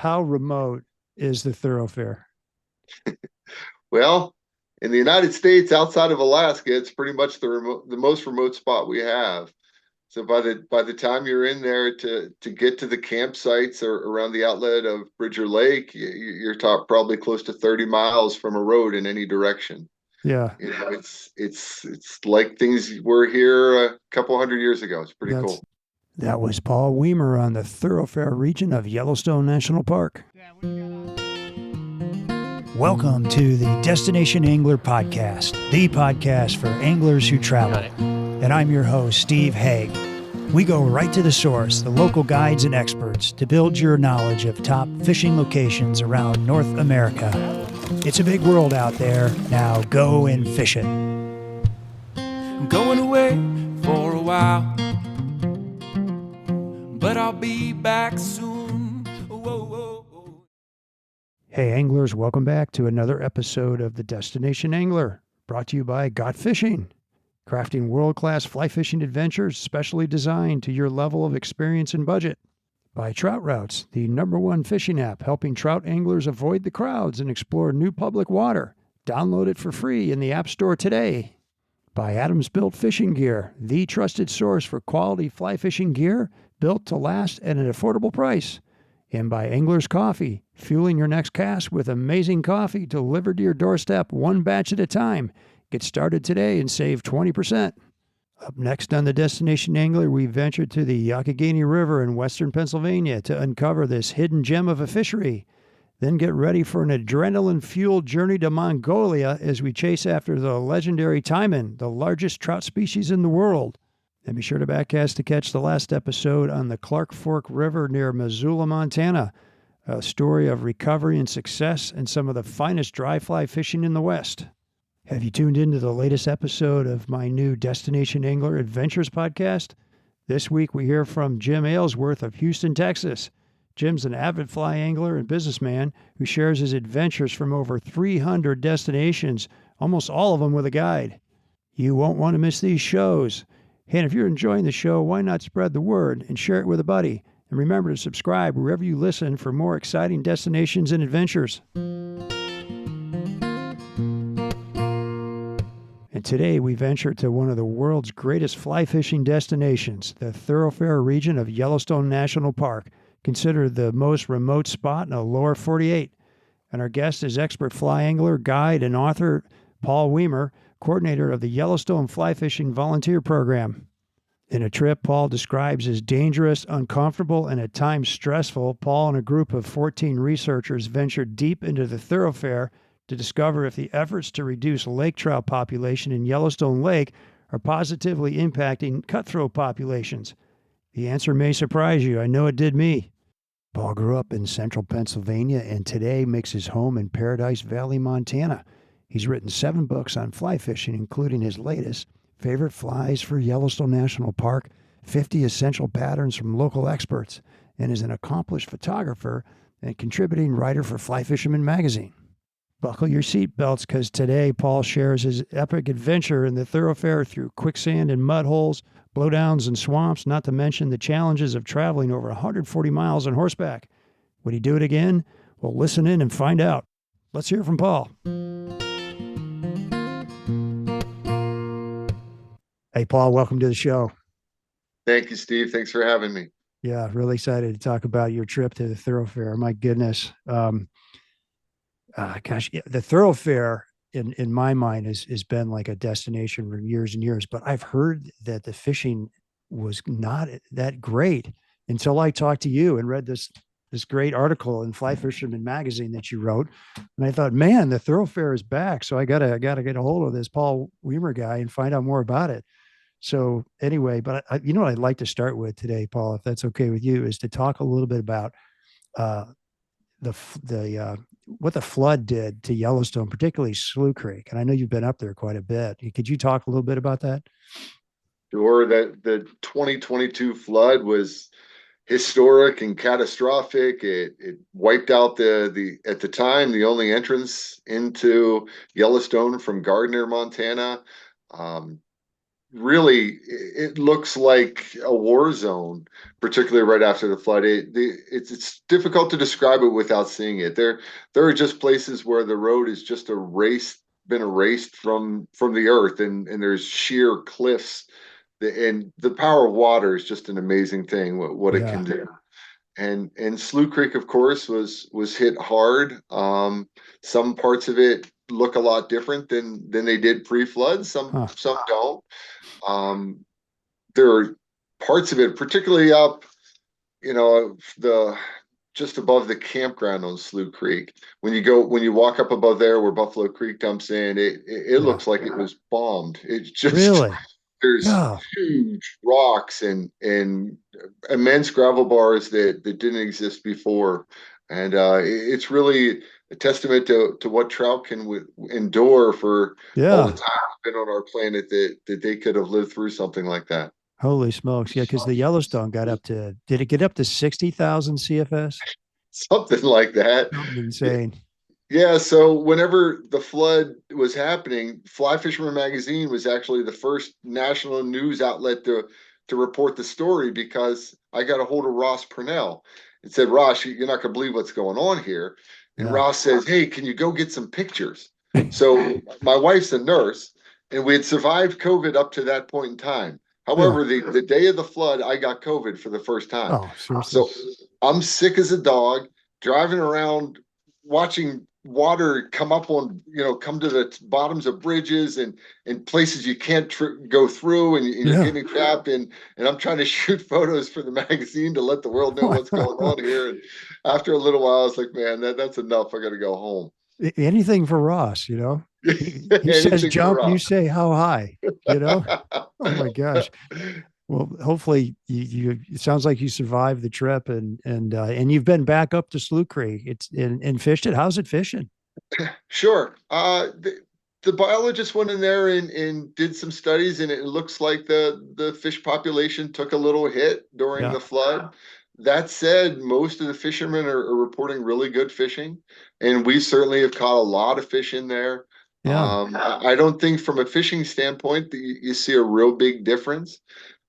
how remote is the Thoroughfare? Well, in the United States, outside of Alaska, it's pretty much the most remote spot we have. So by the time you're in there to get to the campsites or around the outlet of Bridger Lake, you're probably close to 30 miles from a road in any direction. Yeah, It's like things were here a couple hundred years ago. It's pretty that's cool. that was Paul Weamer on the Thoroughfare region of Yellowstone National Park. Welcome to the Destination Angler Podcast, the podcast for anglers who travel. And I'm your host, Steve Haig. We go right to the source, the local guides and experts, to build your knowledge of top fishing locations around North America. It's a big world out there. Now go and fish it. I'm going away for a while, but I'll be back soon. Whoa, whoa, whoa. Hey anglers, welcome back to another episode of the Destination Angler, brought to you by Got Fishing, crafting world-class fly fishing adventures specially designed to your level of experience and budget. By Trout Routes, the #1 fishing app helping trout anglers avoid the crowds and explore new public water. Download it for free in the App Store today. By Adams Built Fishing Gear, the trusted source for quality fly fishing gear built to last at an affordable price. And by Angler's Coffee, fueling your next cast with amazing coffee delivered to your doorstep one batch at a time. Get started today and save 20%. Up next on the Destination Angler, we ventured to the Youghiogheny River in western Pennsylvania to uncover this hidden gem of a fishery. Then get ready for an adrenaline-fueled journey to Mongolia as we chase after the legendary taimen, the largest trout species in the world. And be sure to backcast to catch the last episode on the Clark Fork River near Missoula, Montana, a story of recovery and success and some of the finest dry fly fishing in the West. Have you tuned into the latest episode of my new Destination Angler Adventures podcast? This week we hear from Jim Aylesworth of Houston, Texas. Jim's an avid fly angler and businessman who shares his adventures from over 300 destinations, almost all of them with a guide. You won't want to miss these shows. And if you're enjoying the show, why not spread the word and share it with a buddy? And remember to subscribe wherever you listen for more exciting destinations and adventures. And today we venture to one of the world's greatest fly fishing destinations, the Thoroughfare region of Yellowstone National Park, considered the most remote spot in the lower 48. And our guest is expert fly angler, guide, and author Paul Weamer, coordinator of the Yellowstone Fly Fishing Volunteer Program. In a trip Paul describes as dangerous, uncomfortable, and at times stressful, Paul and a group of 14 researchers ventured deep into the Thoroughfare to discover if the efforts to reduce lake trout population in Yellowstone Lake are positively impacting cutthroat populations. The answer may surprise you. I know it did me. Paul grew up in central Pennsylvania and today makes his home in Paradise Valley, Montana. He's written 7 books on fly fishing, including his latest, Favorite Flies for Yellowstone National Park, 50 Essential Patterns from Local Experts, and is an accomplished photographer and contributing writer for Fly Fisherman Magazine. Buckle your seatbelts because today Paul shares his epic adventure in the Thoroughfare through quicksand and mudholes, blowdowns and swamps, not to mention the challenges of traveling over 140 miles on horseback. Would he do it again? Well, listen in and find out. Let's hear from Paul. Hey, Paul, welcome to the show. Thank you, Steve. Thanks for having me. Yeah, really excited to talk about your trip to the Thoroughfare. My goodness. The Thoroughfare in my mind has been like a destination for years and years, but I've heard that the fishing was not that great until I talked to you and read this great article in Fly Fisherman Magazine that you wrote. And I thought, man, the Thoroughfare is back. So I gotta get a hold of this Paul Weamer guy and find out more about it. So anyway, but you know what I'd like to start with today, Paul, if that's okay with you, is to talk a little bit about what the flood did to Yellowstone, particularly Slough Creek. And I know you've been up there quite a bit. Could you talk a little bit about that? Sure, that the 2022 flood was historic and catastrophic. It wiped out the at the time the only entrance into Yellowstone from Gardner, Montana. really, it looks like a war zone, particularly right after the flood. It's difficult to describe it without seeing it. There are just places where the road is just been erased from the earth, and there's sheer cliffs. And the power of water is just an amazing thing. What it Yeah. can do. And Slough Creek, of course, was hit hard. Some parts of it look a lot different than they did pre-flood. Huh. Some don't. Um, there are parts of it, particularly up, the just above the campground on Slough Creek. When you walk up above there where Buffalo Creek dumps in, it Yeah. looks like it was bombed. It's just Really? there's Yeah. huge rocks and immense gravel bars that didn't exist before, and it's really a testament to what trout can endure for all the Yeah. time we've been on our planet, that they could have lived through something like that. Holy smokes. Yeah. Because the Yellowstone got up to, did it get up to 60,000 CFS? Something like that. Something insane. Yeah, so whenever the flood was happening, Fly Fisherman Magazine was actually the first national news outlet to report the story, because I got a hold of Ross Purnell and said, Ross, you're not going to believe what's going on here. And Yeah. Ross says, hey, can you go get some pictures? So my wife's a nurse, and we had survived COVID up to that point in time. Yeah. However, the day of the flood, I got COVID for the first time. Oh, seriously. So I'm sick as a dog, driving around, watching water come to the bottoms of bridges and places you can't go through, and you're Yeah. getting trapped in. And I'm trying to shoot photos for the magazine to let the world know what's going on here. And after a little while, I was like, man, that's enough. I got to go home. Anything for Ross, you know? He says Anything jump, for you us. say how high, you know? Oh my gosh. Well, hopefully it sounds like you survived the trip, and you've been back up to Slough Creek. It's and fished it. How's it fishing? Sure. The biologist went in there and did some studies, and it looks like the fish population took a little hit during Yeah. the flood. That said, most of the fishermen are reporting really good fishing, and we certainly have caught a lot of fish in there. Yeah. I don't think from a fishing standpoint that you see a real big difference.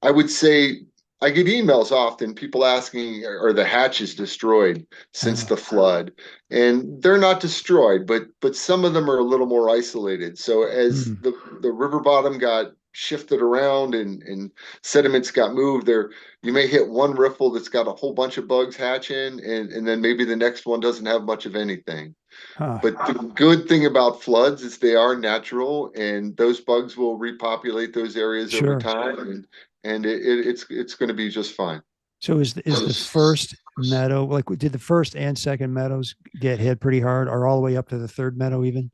I would say I get emails often, people asking, are the hatches destroyed since Uh, the flood? And they're not destroyed, but some of them are a little more isolated. So as mm, the river bottom got shifted around and sediments got moved there, you may hit one riffle that's got a whole bunch of bugs hatching, and then maybe the next one doesn't have much of anything. huh. But the good thing about floods is they are natural, and those bugs will repopulate those areas over Sure. time, and it's going to be just fine. So is the first meadow, like did the first and second meadows get hit pretty hard, or all the way up to the third meadow even?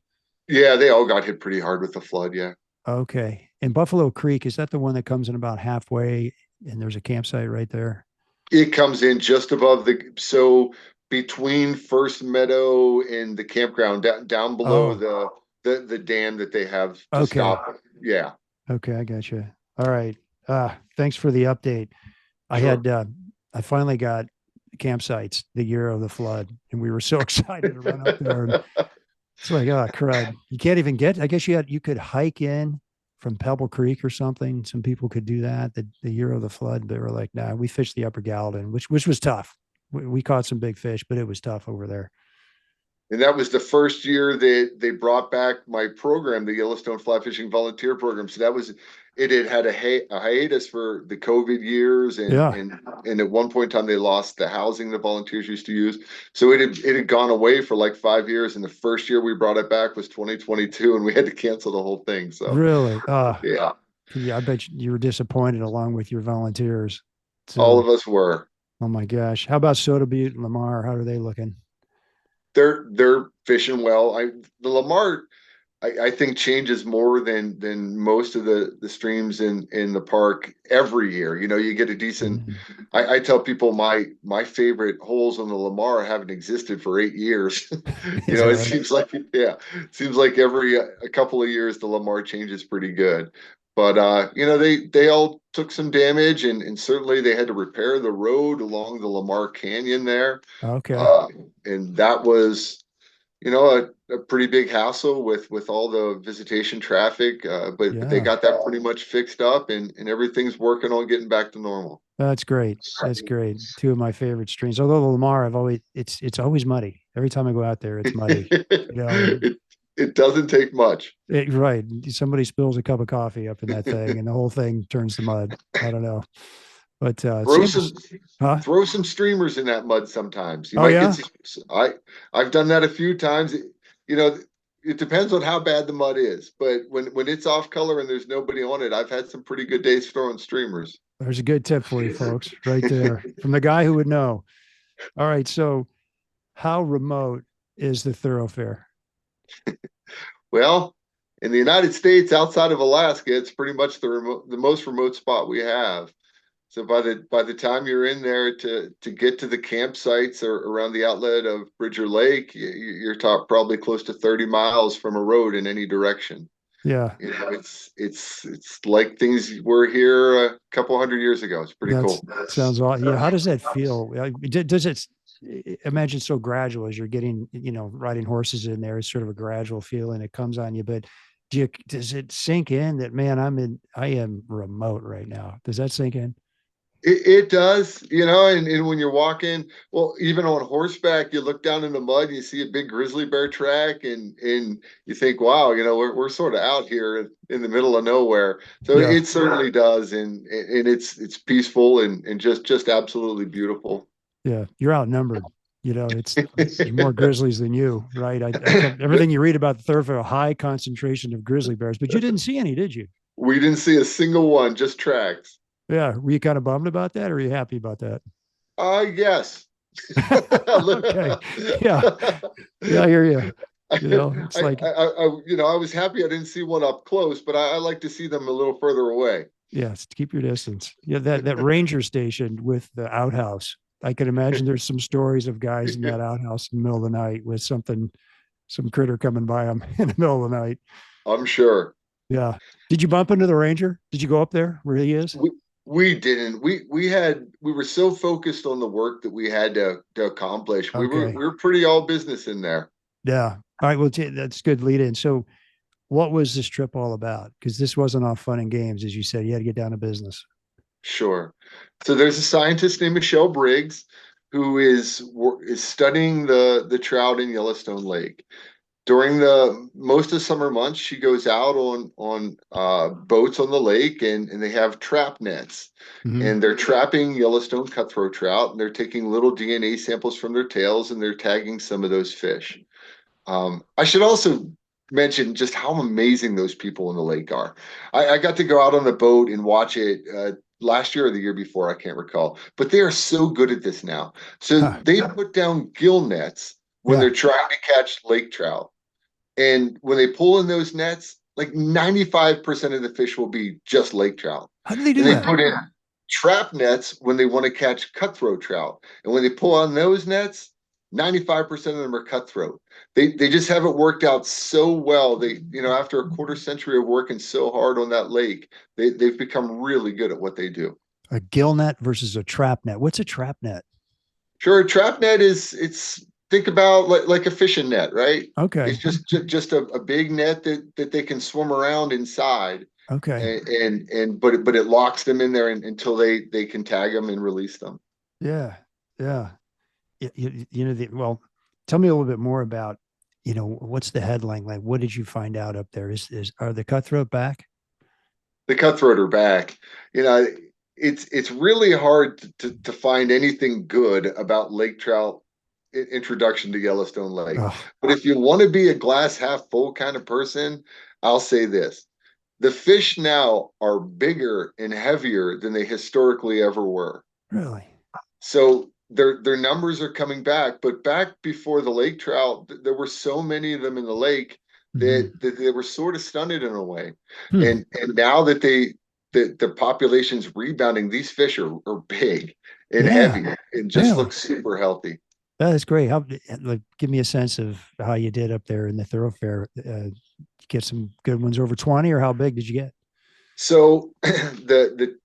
Yeah, they all got hit pretty hard with the flood. Yeah, Okay. And Buffalo Creek, is that the one that comes in about halfway and there's a campsite right there? it comes in just above so between First Meadow and the campground, down below Oh, the dam that they have to okay. stop. Yeah, Okay, I got you. All right. Thanks for the update. I sure. had I finally got campsites the year of the flood, and we were so excited to run up there. And it's like, oh crud. You can't even get, I guess you could hike in from Pebble Creek or something. Some people could do that the year of the flood. They were like, nah, we fished the upper Gallatin, which was tough. We caught some big fish, but it was tough over there. And that was the first year that they brought back my program, the Yellowstone Fly Fishing Volunteer Program. So that was it. Had a hiatus for the COVID years, and Yeah. and at one point in time they lost the housing the volunteers used to use. So it had gone away for like 5 years, and the first year we brought it back was 2022, and we had to cancel the whole thing. So Really? yeah, Yeah, I bet you were disappointed along with your volunteers. all So, of us were. oh my gosh. How about Soda Butte and Lamar? How are they looking? They're fishing well. The Lamar, I think, changes more than most of the streams in the park every year. You get a decent. Mhm. I tell people my favorite holes on the Lamar haven't existed for 8 years. Is that It right? seems like, yeah, it seems like every a couple of years the Lamar changes pretty good. But they all took some damage, and certainly they had to repair the road along the Lamar Canyon there. Okay. Uh, and that was a pretty big hassle with all the visitation traffic, but they Yeah, got that pretty much fixed up, and everything's working on getting back to normal. that's great. That's great. Two of my favorite streams. Although the Lamar, I've always it's always muddy. Every time I go out there, it's muddy. And It doesn't take much. right. Somebody spills a cup of coffee up in that thing, and the whole thing turns to mud. I don't know, but Throw some huh? throw some streamers in that mud sometimes. You Oh might get yeah, some, I've done that a few times. You know, it depends on how bad the mud is, but when it's off color and there's nobody on it, I've had some pretty good days throwing streamers. there's a good tip for you folks, right there from the guy who would know. All right, so how remote is the thoroughfare? Well, in the United States, outside of Alaska, it's pretty much the most remote spot we have. So by the time you're in there to get to the campsites or around the outlet of Bridger Lake, you're talk probably close to 30 miles from a road in any direction. Yeah, It's like things were here a couple hundred years ago. It's pretty that's cool. sounds awesome. Yeah, how does that feel? Does it? Imagine so gradual as you're getting, riding horses in there. It's sort of a gradual feeling. It comes on you, but does it sink in that, man, I am remote right now? Does that sink in? It does, and when you're walking, well, even on horseback, you look down in the mud, and you see a big grizzly bear track, and you think, wow, we're sort of out here in the middle of nowhere. So Yeah, it certainly does, and it's peaceful and just absolutely beautiful. yeah. You're outnumbered. There's more grizzlies than you, right? I kept everything you read about the thoroughfare, a high concentration of grizzly bears, but you didn't see any, did you? We didn't see a single one, just tracks. Yeah. Were you kind of bummed about that, or are you happy about that? Yes. Okay. Yeah. Yeah, I hear you. It's like, I was happy I didn't see one up close, but I like to see them a little further away. yes, keep your distance. Yeah, that ranger station with the outhouse. I can imagine there's some stories of guys in that outhouse in the middle of the night with some critter coming by them in the middle of the night. I'm sure. Yeah. Did you bump into the ranger? Did you go up there where he is? We didn't. We were so focused on the work that we had to accomplish. We Okay. were pretty all business in there. Yeah. All right. Well, that's good lead in. So, what was this trip all about? Because this wasn't all fun and games, as you said. You had to get down to business. Sure. So there's a scientist named Michelle Briggs who is studying the trout in Yellowstone Lake. During the most of summer months, she goes out on boats on the lake, and they have trap nets, Hmm. and they're trapping Yellowstone cutthroat trout, and they're taking little DNA samples from their tails, and they're tagging some of those fish. I should also mention just how amazing those people in the lake are. I got to go out on the boat and watch it last year or the year before, I can't recall, but they are so good at this now. So Huh. they put down gill nets when Yeah. they're trying to catch lake trout. And when they pull in those nets, like 95% of the fish will be just lake trout. How do they And do they that? put in trap nets when they want to catch cutthroat trout. And when they pull on those nets, 95% of them are cutthroat. They just have it worked out so well. After a quarter century of working so hard on that lake, they've become really good at what they do. A gill net versus a trap net. What's a trap net? Sure, a trap net it's think about like a fishing net, right? It's Okay. just a big net that they can swim around inside, Okay. but it locks them in there until they can tag them and release them. Yeah. Yeah. Well, tell me a little bit more about, what's the headline like? What did you find out up there? Are the cutthroat back? The cutthroat are back. You know, it's really hard to find anything good about lake trout introduction to Yellowstone Lake. Oh, But if you want to be a glass half full kind of person, I'll say this. The fish now are bigger and heavier than they historically ever were. really? So their numbers are coming back, but back before the lake trout, there were so many of them in the lake Hmm. that they were sort of stunted in a way. Hmm. And now that the population's rebounding, these fish are big and Yeah. heavy and just Really? look super healthy. That is great. Like, give me a sense of how you did up there in the thoroughfare. Get some good ones over 20, or how big did you get? So the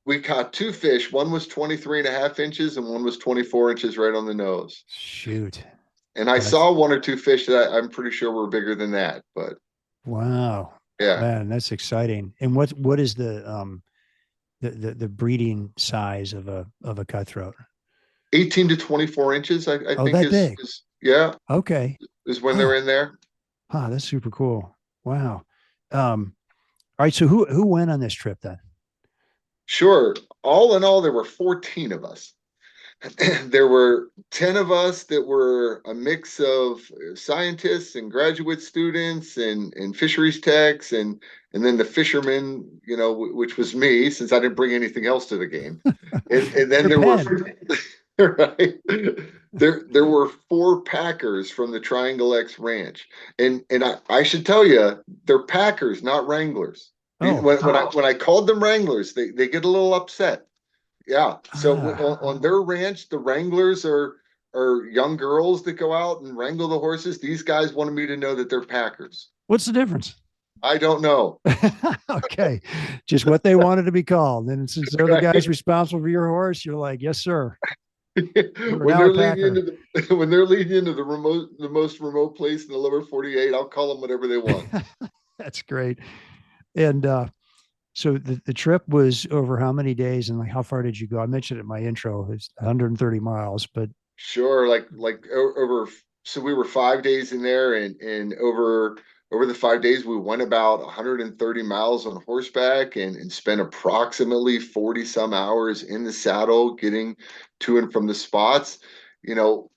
we caught two fish. One was 23 and a half inches and one was 24 inches right on the nose. Shoot. And I That's saw one or two fish that I'm pretty sure were bigger than that, but wow, yeah, man, that's exciting. And what is the breeding size of a cutthroat? 18 to 24 inches, I Oh, think that big. yeah, Okay. is when Huh. they're in there. Huh. That's super cool. Wow. All right. So who went on this trip then? Sure. All in all, there were 14 of us. There were 10 of us that were a mix of scientists and graduate students and fisheries techs and then the fishermen, which was me since I didn't bring anything else to the game. And then Your there were pen. right there were four packers from the Triangle X Ranch. And I should tell you, they're packers, not wranglers. Oh, When I called them wranglers, they get a little upset. Yeah. So ah, on their ranch, the wranglers are young girls that go out and wrangle the horses. These guys wanted me to know that they're packers. what's the difference? I don't know. Okay. Just what they wanted to be called. And since they're the guys Right? responsible for your horse, you're like, yes, sir. You are When now a they're leading packer. into when they're leading into the most remote place in the lower 48, I'll call them whatever they want. That's great. And so the trip was over how many days and like how far did you go? I mentioned it in my intro. It's 130 miles, but Sure, over. So we were 5 days in there, and over the 5 days, we went about 130 miles on horseback and spent approximately 40 some hours in the saddle, getting to and from the spots. You know,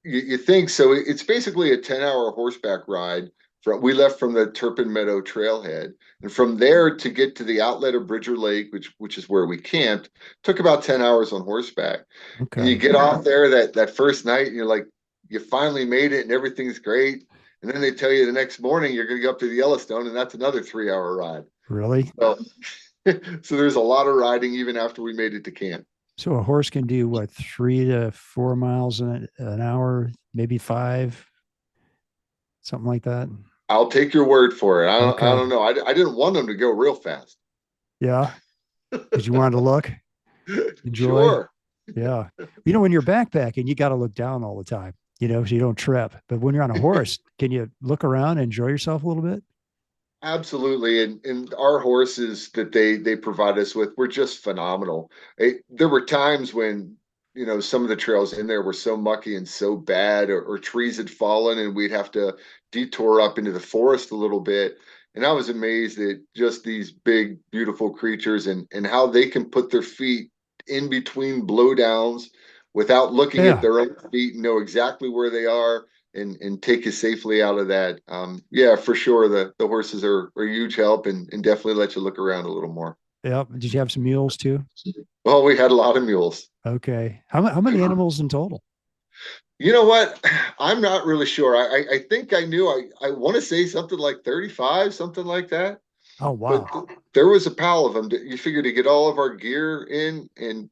you think so. It's basically a 10-hour horseback ride. We left from the Turpin Meadow trailhead, and from there to get to the outlet of Bridger Lake, which is where we camped, took about 10 hours on horseback. And you okay. get off there that first night, and you're like, you finally made it, and everything's great. And then they tell you the next morning you're going to go up to the Yellowstone, and that's another 3-hour ride. Really? So, so there's a lot of riding even after we made it to camp. So a horse can do what, 3 to 4 miles an hour, maybe five, something like that. I'll take your word for it. I Okay. don't know. I didn't want them to go real fast. Yeah. Because you wanted to look, enjoy. Sure. Yeah. When you're backpacking, you got to look down all the time, so you don't trip. But when you're on a horse, can you look around and enjoy yourself a little bit? Absolutely. And our horses that they provide us with were just phenomenal. There were times when, some of the trails in there were so mucky and so bad, or trees had fallen and we'd have to detour up into the forest a little bit. And I was amazed at just these big, beautiful creatures and how they can put their feet in between blowdowns without looking at Yeah. their own feet and know exactly where they are and take you safely out of that. Yeah, for sure. The horses are a huge help and definitely let you look around a little more. Yeah. Did you have some mules too? Well, we had a lot of mules. Okay. How many animals in total? You know what? I'm not really sure. I think I knew. I want to say something like 35, something like that. Oh, But wow. there was a pile of them. You figure to get all of our gear in, and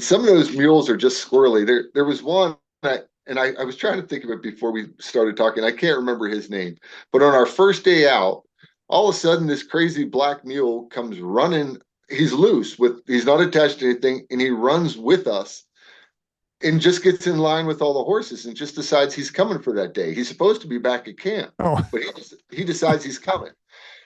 some of those mules are just squirrely. There was one that, and I was trying to think of it before we started talking. I can't remember his name, but on our first day out, all of a sudden this crazy black mule comes running. He's loose he's not attached to anything, and he runs with us and just gets in line with all the horses and just decides he's coming for that day. He's supposed to be back at camp, Oh, but he decides he's coming.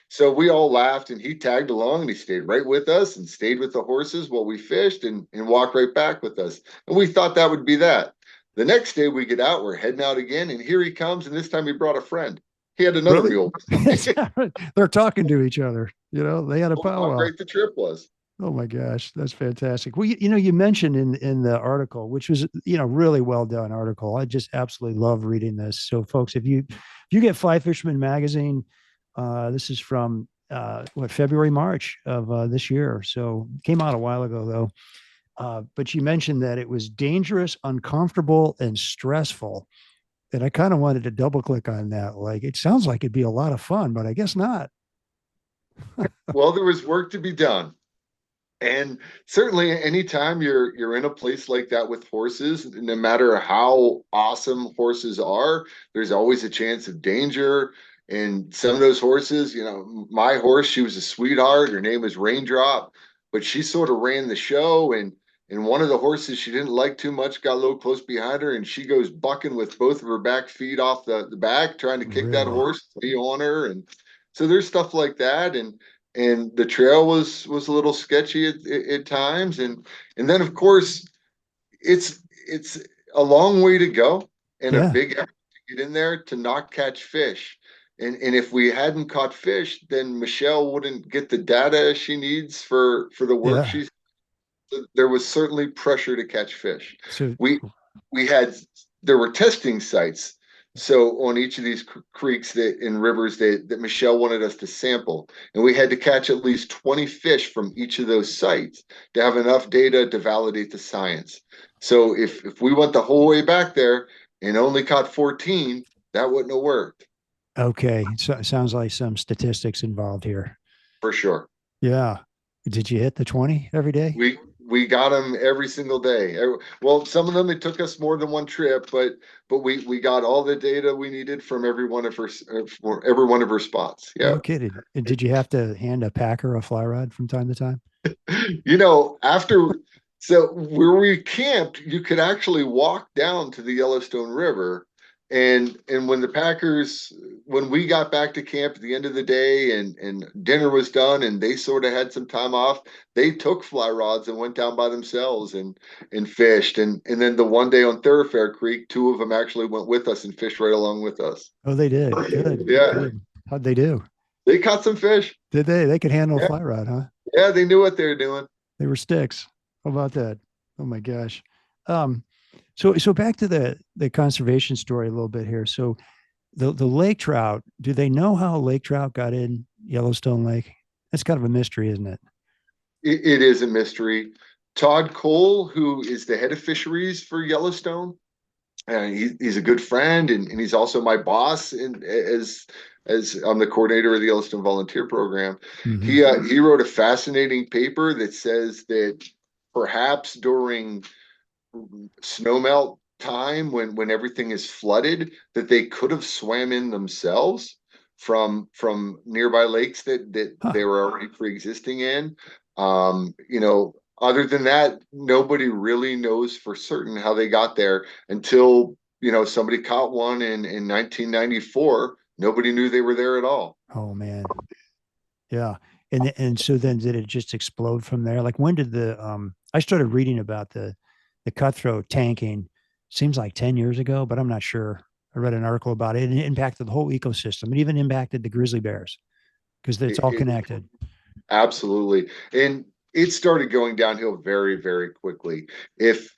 So we all laughed and he tagged along and he stayed right with us and stayed with the horses while we fished and walked right back with us. And we thought that would be that. The next day we get out, we're heading out again, and here he comes. And this time he brought a friend. He had another really? mule. They're talking to each other. They had a How powwow. great the trip was. Oh my gosh, that's fantastic. Well, you mentioned in the article, which was really well done article. I just absolutely love reading this. So, folks, if you get Fly Fisherman Magazine, this is from February March of this year. So it came out a while ago though. But you mentioned that it was dangerous, uncomfortable, and stressful. And I kind of wanted to double click on that. Like, it sounds like it'd be a lot of fun, but I guess not. Well, there was work to be done. And certainly anytime you're in a place like that with horses, no matter how awesome horses are, there's always a chance of danger. And some of those horses, my horse, she was a sweetheart. Her name was Raindrop, but she sort of ran the show and one of the horses she didn't like too much got a little close behind her, and she goes bucking with both of her back feet off the back, trying to kick that Really? horse to be on her. And so there's stuff like that. And the trail was a little sketchy at times. And then of course it's a long way to go and a Yeah. big effort to get in there to not catch fish. And if we hadn't caught fish, then Michelle wouldn't get the data she needs for the work Yeah. she's. There was certainly pressure to catch fish. So, We we had there were testing sites. So on each of these creeks and rivers that Michelle wanted us to sample, and we had to catch at least 20 fish from each of those sites to have enough data to validate the science. So if we went the whole way back there and only caught 14, that wouldn't have worked okay. So it sounds like some statistics involved here. for sure. Yeah. Did you hit the 20 every day? We got them every single day. Well, some of them it took us more than one trip, but we got all the data we needed from every one of her for every one of her spots. Yeah. No kidding. And did you have to hand a packer a fly rod from time to time? After so where we camped, you could actually walk down to the Yellowstone River. And when we got back to camp at the end of the day and dinner was done and they sort of had some time off, they took fly rods and went down by themselves and fished. And then the one day on Thoroughfare Creek, two of them actually went with us and fished right along with us. Oh, they did. Good. Yeah. Good. How'd they do? They caught some fish. Did they? They could handle a Yeah. fly rod, huh? Yeah, they knew what they were doing. They were sticks. How about that? Oh my gosh. Um, so back to the conservation story a little bit here. So the lake trout, do they know how lake trout got in Yellowstone Lake? That's kind of a mystery, isn't it? It is a mystery. Todd Cole, who is the head of fisheries for Yellowstone, he's a good friend, and he's also my boss as I'm the coordinator of the Yellowstone Volunteer Program. Mhm. He wrote a fascinating paper that says that perhaps during snowmelt time when everything is flooded, that they could have swam in themselves from nearby lakes that Huh. they were already pre-existing in. Other than that, nobody really knows for certain how they got there until somebody caught one in 1994. Nobody knew they were there at all. Oh man. Yeah. And so then did it just explode from there? Like when did I started reading about the cutthroat tanking, seems like 10 years ago, but I'm not sure. I read an article about it and it impacted the whole ecosystem. It even impacted the grizzly bears because it's all It connected. absolutely, and it started going downhill very, very quickly. If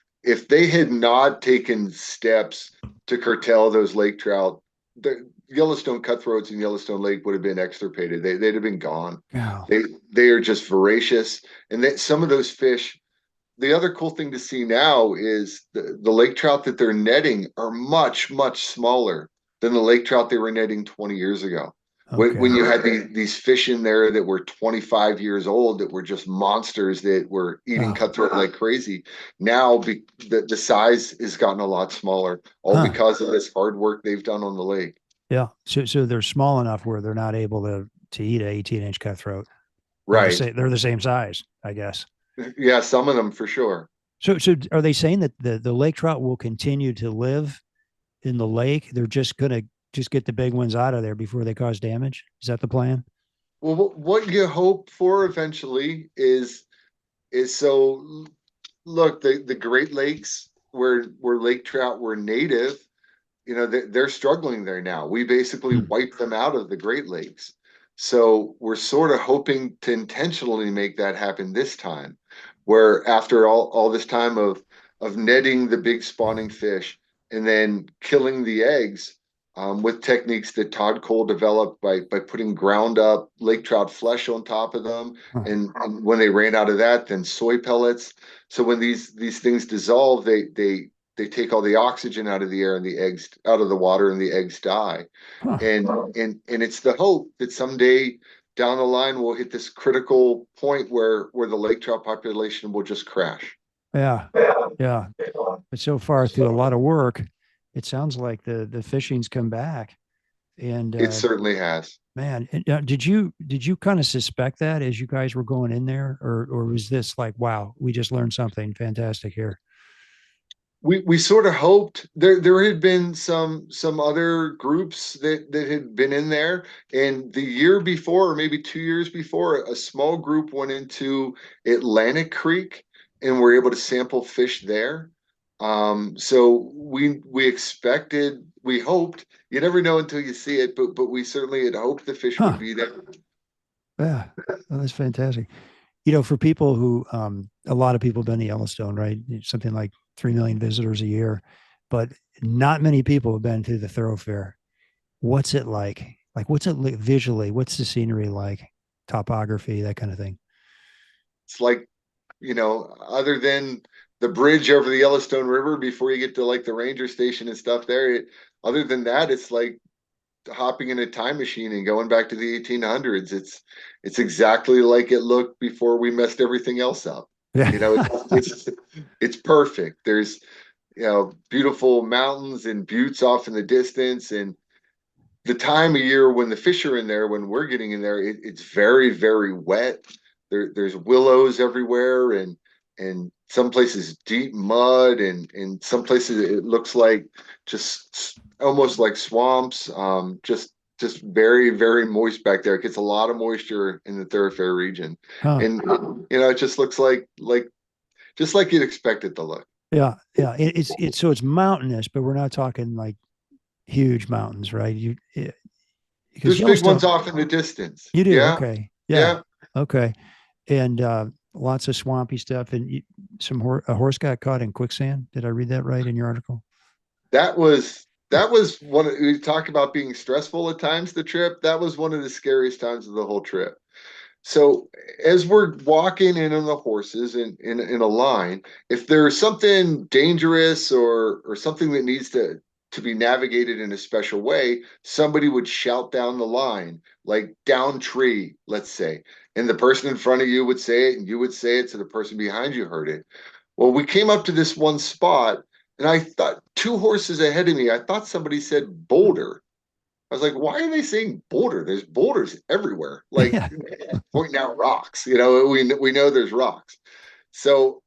they had not taken steps to curtail those lake trout, the Yellowstone cutthroats in Yellowstone Lake would have been extirpated. They'd have been gone. Wow. They are just voracious, and that some of those fish. The other cool thing to see now is the lake trout that they're netting are much, much smaller than the lake trout they were netting 20 years ago. When Okay. you had these fish in there that were 25 years old that were just monsters that were eating Oh, cutthroat like crazy. Now the size has gotten a lot smaller, all huh. because of this hard work they've done on the lake. Yeah. So they're small enough where they're not able to eat an 18-inch cutthroat. Right. They're the same size, I guess. Yeah, some of them for sure. So are they saying that the lake trout will continue to live in the lake? They're just gonna just get the big ones out of there before they cause damage? Is that the plan? Well, what you hope for eventually is so look, the Great Lakes where lake trout were native, they're struggling there now. We basically Hmm. wiped them out of the Great Lakes. So we're sort of hoping to intentionally make that happen this time, where after all this time of netting the big spawning fish and then killing the eggs, with techniques that Todd Cole developed by putting ground up lake trout flesh on top of them, Huh. and when they ran out of that, then soy pellets. So when these things dissolve, they take all the oxygen out of the air and the eggs out of the water and the eggs die. Huh. And it's the hope that someday down the line we'll hit this critical point where the lake trout population will just crash. Yeah. Yeah. But so far through a lot of work, it sounds like the fishing's come back. And It certainly has. man, did you kind of suspect that as you guys were going in there, or was this like, wow, we just learned something fantastic here? We sort of hoped there had been some other groups that had been in there, and the year before, or maybe 2 years before, a small group went into Atlantic Creek and were able to sample fish there. So we expected, we hoped, you never know until you see it, but we certainly had hoped the fish would Huh? be there. Yeah, well, that's fantastic. You know, for people who, a lot of people have been to Yellowstone, right? Something like 3 million visitors a year, but not many people have been to the thoroughfare. What's it like? Like, what's it like visually? What's the scenery like? Topography, that kind of thing. It's like, other than the bridge over the Yellowstone River before you get to like the ranger station and stuff there, other than that, it's like hopping in a time machine and going back to the 1800s. It's exactly like it looked before we messed everything else up. Yeah. It's perfect. There's beautiful mountains and buttes off in the distance, and the time of year when the fish are in there, when we're getting in there, it's very, very wet. There's willows everywhere, and some places deep mud, and in some places it looks like just almost like swamps. Just very, very moist back there. It gets a lot of moisture in the Thoroughfare region, Huh. and it just looks like just like you'd expect it to look. Yeah. Yeah. It's so it's mountainous, but we're not talking like huge mountains, right? Because There's big Yellowstone, ones off in the distance. you do. Yeah, Okay. Yeah. yeah. Okay. And lots of swampy stuff, and a horse got caught in quicksand. Did I read that right in your article? That was one of, we talk about being stressful at times, the trip. That was one of the scariest times of the whole trip. So as we're walking in on the horses in a line, if there's something dangerous or something that needs to be navigated in a special way, somebody would shout down the line, like down tree, let's say. And the person in front of you would say it, and you would say it, so the person behind you heard it. Well, we came up to this one spot, and I thought, two horses ahead of me, I thought somebody said boulder. I was like, why are they saying boulder? There's boulders everywhere, like Yeah. pointing out rocks. We know there's rocks. So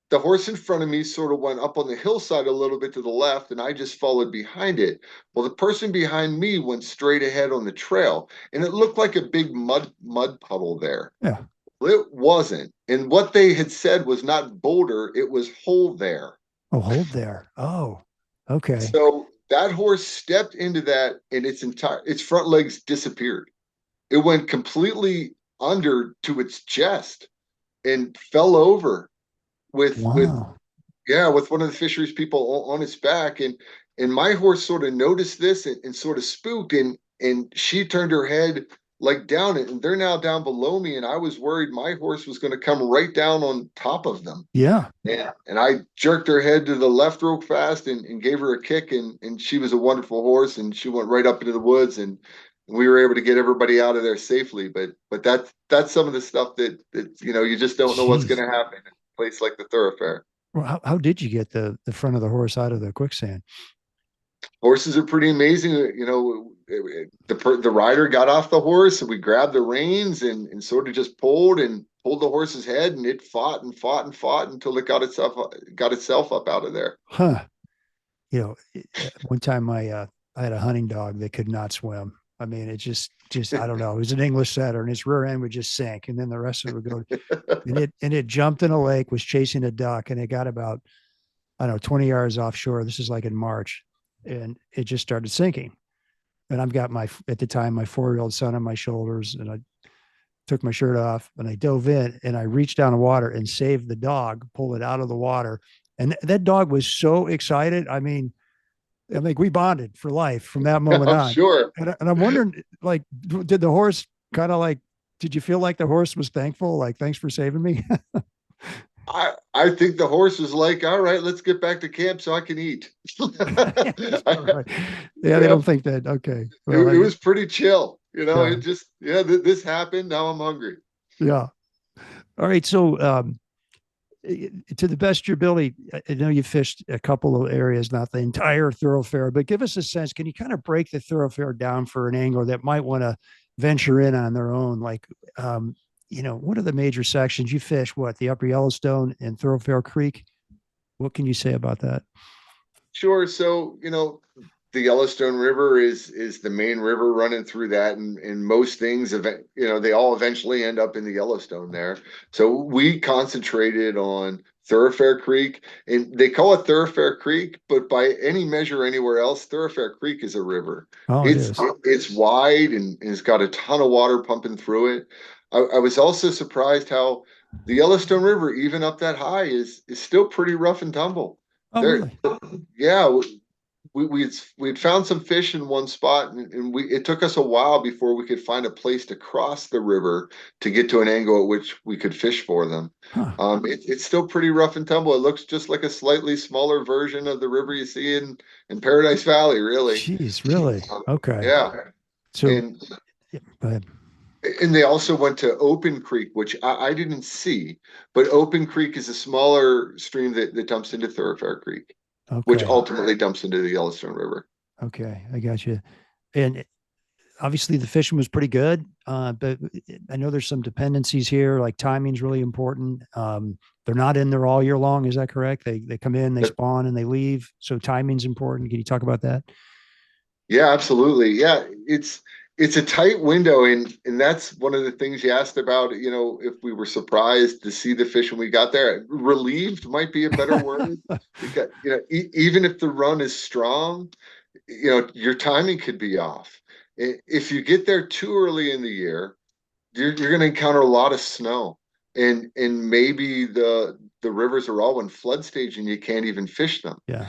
the horse in front of me sort of went up on the hillside a little bit to the left, and I just followed behind it. Well, the person behind me went straight ahead on the trail, and it looked like a big mud puddle there. Yeah. Well, it wasn't. And what they had said was not boulder, it was hole there. Oh, hold there. Oh, okay. So that horse stepped into that, and its front legs disappeared. It went completely under to its chest and fell over with Wow. yeah, with one of the fisheries people on its back. And my horse sort of noticed this and sort of spooked, and she turned her head like down it, and they're now down below me, and I was worried my horse was going to come right down on top of them. Yeah. Yeah. And I jerked her head to the left real fast and gave her a kick, and she was a wonderful horse, and she went right up into the woods, and we were able to get everybody out of there safely. But that's some of the stuff that you just don't know what's going Jeez. to happen in a place like the Thoroughfare. Well, how did you get the front of the horse out of the quicksand? Horses are pretty amazing. The rider got off the horse, and we grabbed the reins and sort of just pulled the horse's head, and it fought and fought and fought until it got itself up out of there. Huh. One time I had a hunting dog that could not swim. I mean, it just I don't know. It was an English setter, and its rear end would just sink, and then the rest of it would go. And it jumped in a lake, was chasing a duck, and it got about, I don't know, 20 yards offshore. This is like in March, and it just started sinking. And I've got at the time, my 4-year-old son on my shoulders, and I took my shirt off and I dove in and I reached down the water and saved the dog, pulled it out of the water. And that dog was so excited. I mean, we bonded for life from that moment I'm on. sure. And I'm wondering, like, did the horse kind of like, did you feel like the horse was thankful? Like, thanks for saving me? I think the horse was like, all right, let's get back to camp so I can eat. Right. Yeah, they don't think that. Okay. Well, it was pretty chill. Yeah. It just, this happened. Now I'm hungry. Yeah. All right. So To the best of your ability, I know you fished a couple of areas, not the entire thoroughfare, but give us a sense. Can you kind of break the thoroughfare down for an angler that might want to venture in on their own? Like, what are the major sections you fish? What, the Upper Yellowstone and Thoroughfare Creek? What can you say about that? Sure. So, the Yellowstone River is the main river running through that, and most things they all eventually end up in the Yellowstone there. So we concentrated on Thoroughfare Creek, and they call it Thoroughfare Creek, but by any measure anywhere else, Thoroughfare Creek is a river. Oh, it is. It's wide and it's got a ton of water pumping through it. I was also surprised how the Yellowstone River, even up that high, is still pretty rough and tumble. Oh, There, really? yeah, we'd found some fish in one spot, and it took us a while before we could find a place to cross the river to get to an angle at which we could fish for them. Huh. It's still pretty rough and tumble. It looks just like a slightly smaller version of the river you see in Paradise Valley, really. Jeez, really? Okay. Yeah, So, and yeah, go ahead. and they also went to Open Creek, which I didn't see, but Open Creek is a smaller stream that dumps into Thoroughfare Creek, which Okay. ultimately dumps into the Yellowstone River. Okay. I got you. And obviously the fishing was pretty good, but I know there's some dependencies here. Like timing's really important. They're not in there all year long. Is that correct? They come in, they spawn, and they leave. So timing's important. Can you talk about that? Yeah, absolutely. Yeah, it's a tight window, and that's one of the things you asked about. If we were surprised to see the fish when we got there, relieved might be a better word. Because even if the run is strong, your timing could be off. If you get there too early in the year, you're going to encounter a lot of snow, and maybe the rivers are all in flood stage and you can't even fish them. Yeah.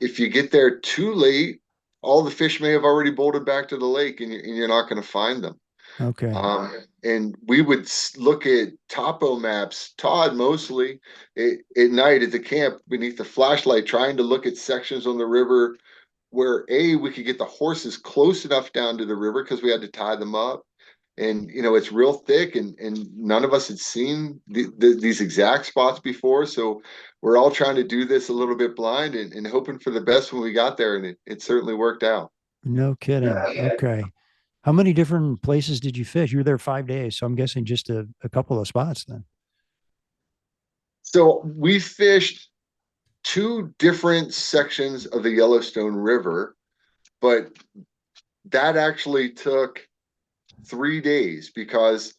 If you get there too late, all the fish may have already bolted back to the lake, and you're not going to find them. Okay. And we would look at topo maps, Todd mostly, at night at the camp beneath the flashlight, trying to look at sections on the river where we could get the horses close enough down to the river because we had to tie them up. And it's real thick, and none of us had seen these exact spots before, so we're all trying to do this a little bit blind, and hoping for the best when we got there, and it certainly worked out. No kidding. Okay. How many different places did you fish? You were there 5 days, so I'm guessing just a couple of spots then. So we fished two different sections of the Yellowstone River, but that actually took 3 days because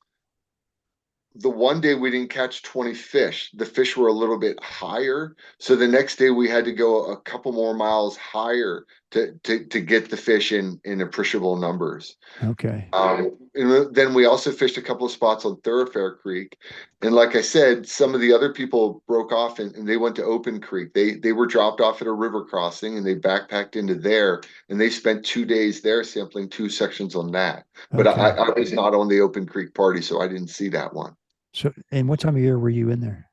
the one day we didn't catch 20 fish. The fish were a little bit higher. So the next day we had to go a couple more miles higher to get the fish in appreciable numbers. Okay. And then we also fished a couple of spots on Thoroughfare Creek. And like I said, some of the other people broke off and they went to Open Creek. They were dropped off at a river crossing and they backpacked into there, and they spent 2 days there sampling two sections on that. But Okay. I was not on the Open Creek party, so I didn't see that one. So, and what time of year were you in there?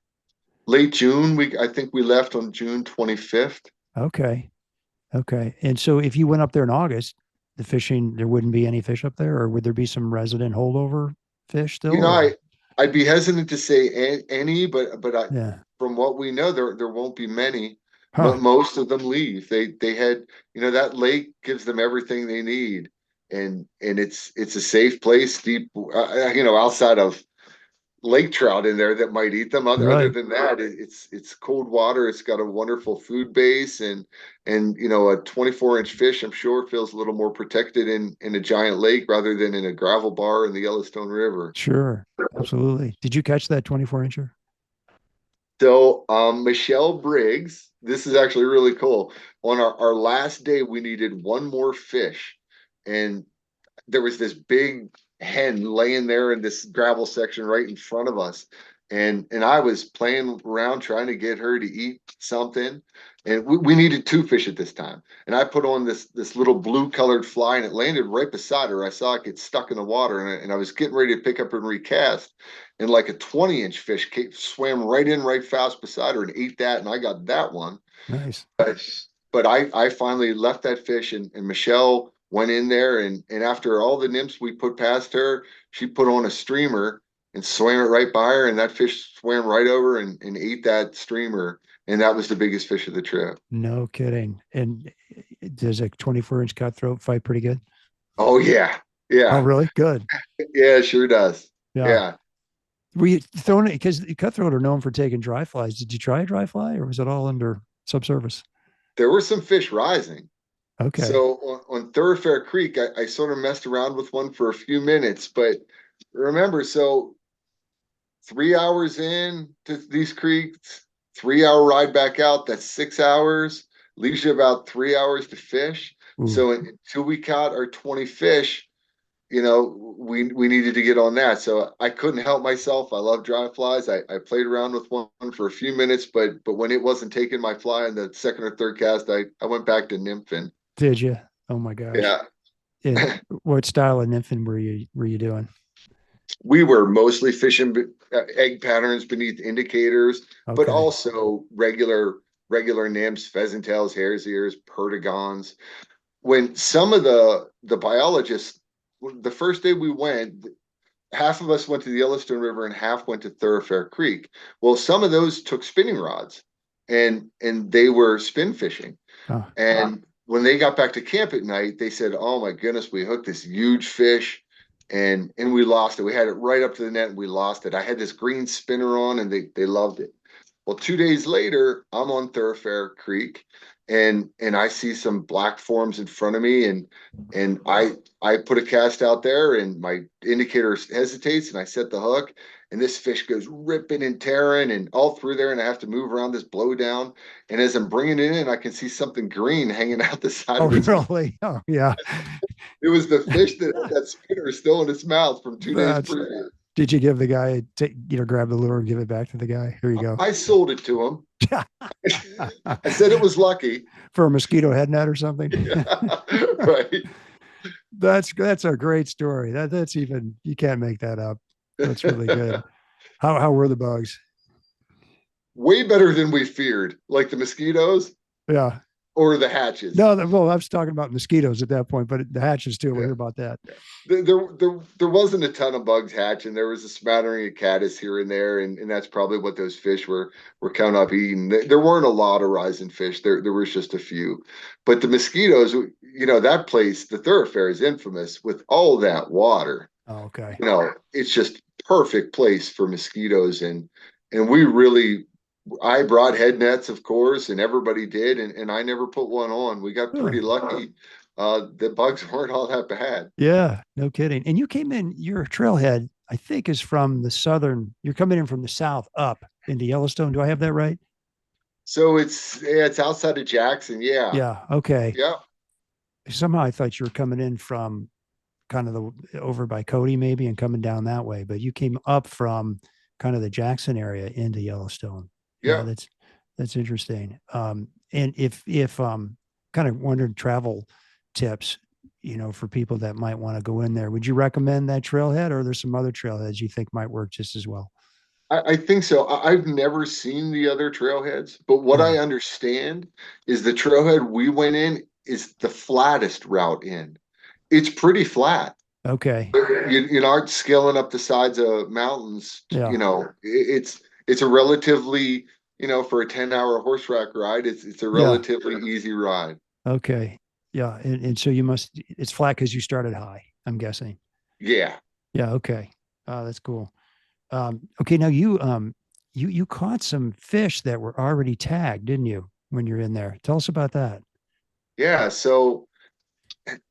Late June, I think we left on June 25th. Okay. Okay. And so if you went up there in August, the fishing, there wouldn't be any fish up there, or would there be some resident holdover fish still? I'd be hesitant to say any, but Yeah. from what we know, there won't be many. Huh. Most of them leave. They had, that lake gives them everything they need, and it's a safe place, deep, outside of lake trout in there that might eat them. Other Right. than that, it's cold water. It's got a wonderful food base, and a 24-inch fish, I'm sure, feels a little more protected in a giant lake rather than in a gravel bar in the Yellowstone River. Sure. Absolutely. Did you catch that 24-incher? So Michelle Briggs, this is actually really cool. On our last day, we needed one more fish, and there was this big hen laying there in this gravel section right in front of us. And I was playing around trying to get her to eat something. And we needed two fish at this time. And I put on this little blue colored fly, and it landed right beside her. I saw it get stuck in the water, and I was getting ready to pick up and recast. And like a 20-inch fish swam right in right fast beside her and ate that. And I got that one. Nice. But I finally left that fish, and Michelle went in there, and after all the nymphs we put past her, she put on a streamer and swam it right by her, and that fish swam right over and ate that streamer. And that was the biggest fish of the trip. No kidding. And does a 24-inch cutthroat fight pretty good? Oh yeah. Oh, Yeah. really? Good. Yeah, sure does. Yeah. Yeah. Were you throwing it because cutthroat are known for taking dry flies? Did you try a dry fly or was it all under subsurface? There were some fish rising. Okay. So on Thoroughfare Creek, I sort of messed around with one for a few minutes, but remember, so 3 hours in to these creeks, 3 hour ride back out, that's 6 hours, leaves you about 3 hours to fish. Ooh. So until we caught our 20 fish, we needed to get on that. So I couldn't help myself. I love dry flies. I played around with one for a few minutes, but when it wasn't taking my fly in the second or third cast, I went back to nymphing. Did you? Oh my gosh. Yeah. And what style of nymphing were you doing? We were mostly fishing egg patterns beneath indicators, but Okay. also regular nymphs, pheasant tails, hare's ears, perdigons. When some of the biologists, the first day we went, half of us went to the Yellowstone River and half went to Thoroughfare Creek. Well, some of those took spinning rods and they were spin fishing. Oh, And when they got back to camp at night, they said, "Oh my goodness, we hooked this huge fish and we lost it. We had it right up to the net and we lost it. I had this green spinner on and they loved it." Well, 2 days later, I'm on Thoroughfare Creek and I see some black forms in front of me and I put a cast out there and my indicator hesitates and I set the hook and this fish goes ripping and tearing and all through there and I have to move around this blowdown. And as I'm bringing it in, I can see something green hanging out the side oh of its mouth. really? Oh, yeah. It was the fish that had that spinner still in its mouth from 2 days That's, previous. did you give the guy, grab the lure and give it back to the guy? Here you go. I sold it to him. I said it was lucky. For a mosquito head net or something. Right. That's a great story. That's even, you can't make that up. That's really good. How were the bugs? Way better than we feared, like the mosquitoes Yeah. or the hatches. No, well, I was talking about mosquitoes at that point, but the hatches too. We'll hear about that. There wasn't a ton of bugs hatching. There was a smattering of caddis here and there, and that's probably what those fish were counting up eating. There weren't a lot of rising fish. There was just a few. But the mosquitoes, that place, the Thoroughfare, is infamous with all that water. Oh, okay. It's just perfect place for mosquitoes, and I brought head nets, of course, and everybody did, and I never put one on. We got pretty lucky. The bugs weren't all that bad. Yeah, no kidding. And you came in, your trailhead, I think, is from you're coming in from the south up into Yellowstone. Do I have that right? So it's outside of Jackson. Yeah. Yeah. Okay. Yeah. Somehow I thought you were coming in from kind of over by Cody maybe and coming down that way, but you came up from kind of the Jackson area into Yellowstone. Yeah. That's interesting. And if kind of wondered travel tips, for people that might want to go in there, would you recommend that trailhead or there's some other trailheads you think might work just as well? I think so. I've never seen the other trailheads, but what I understand is the trailhead we went in is the flattest route in. It's pretty flat. Okay. You aren't scaling up the sides of mountains. Yeah. It's a relatively, for a 10-hour horseback ride, it's a relatively easy ride. Okay. Yeah. And so it's flat because you started high, I'm guessing. Yeah. Yeah. Okay. That's cool. Okay. Now you caught some fish that were already tagged, didn't you, when you're in there? Tell us about that. Yeah. So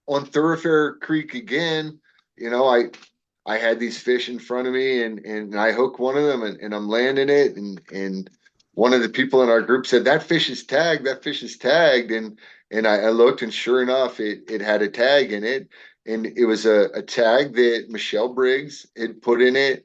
on Thoroughfare Creek again, I had these fish in front of me and I hook one of them and I'm landing it and one of the people in our group said, that fish is tagged. And I looked and sure enough, it had a tag in it. And it was a tag that Michelle Briggs had put in it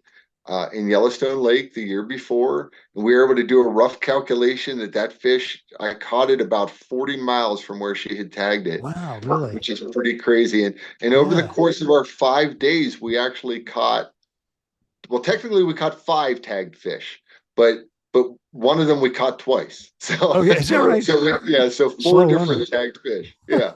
in Yellowstone Lake the year before. And we were able to do a rough calculation that fish, I caught it about 40 miles from where she had tagged it. Wow, really? Which is pretty crazy. And over the course of our 5 days, we actually technically we caught 5 tagged fish, but one of them we caught twice. So, okay, is that right? So 4 different tagged fish. Yeah.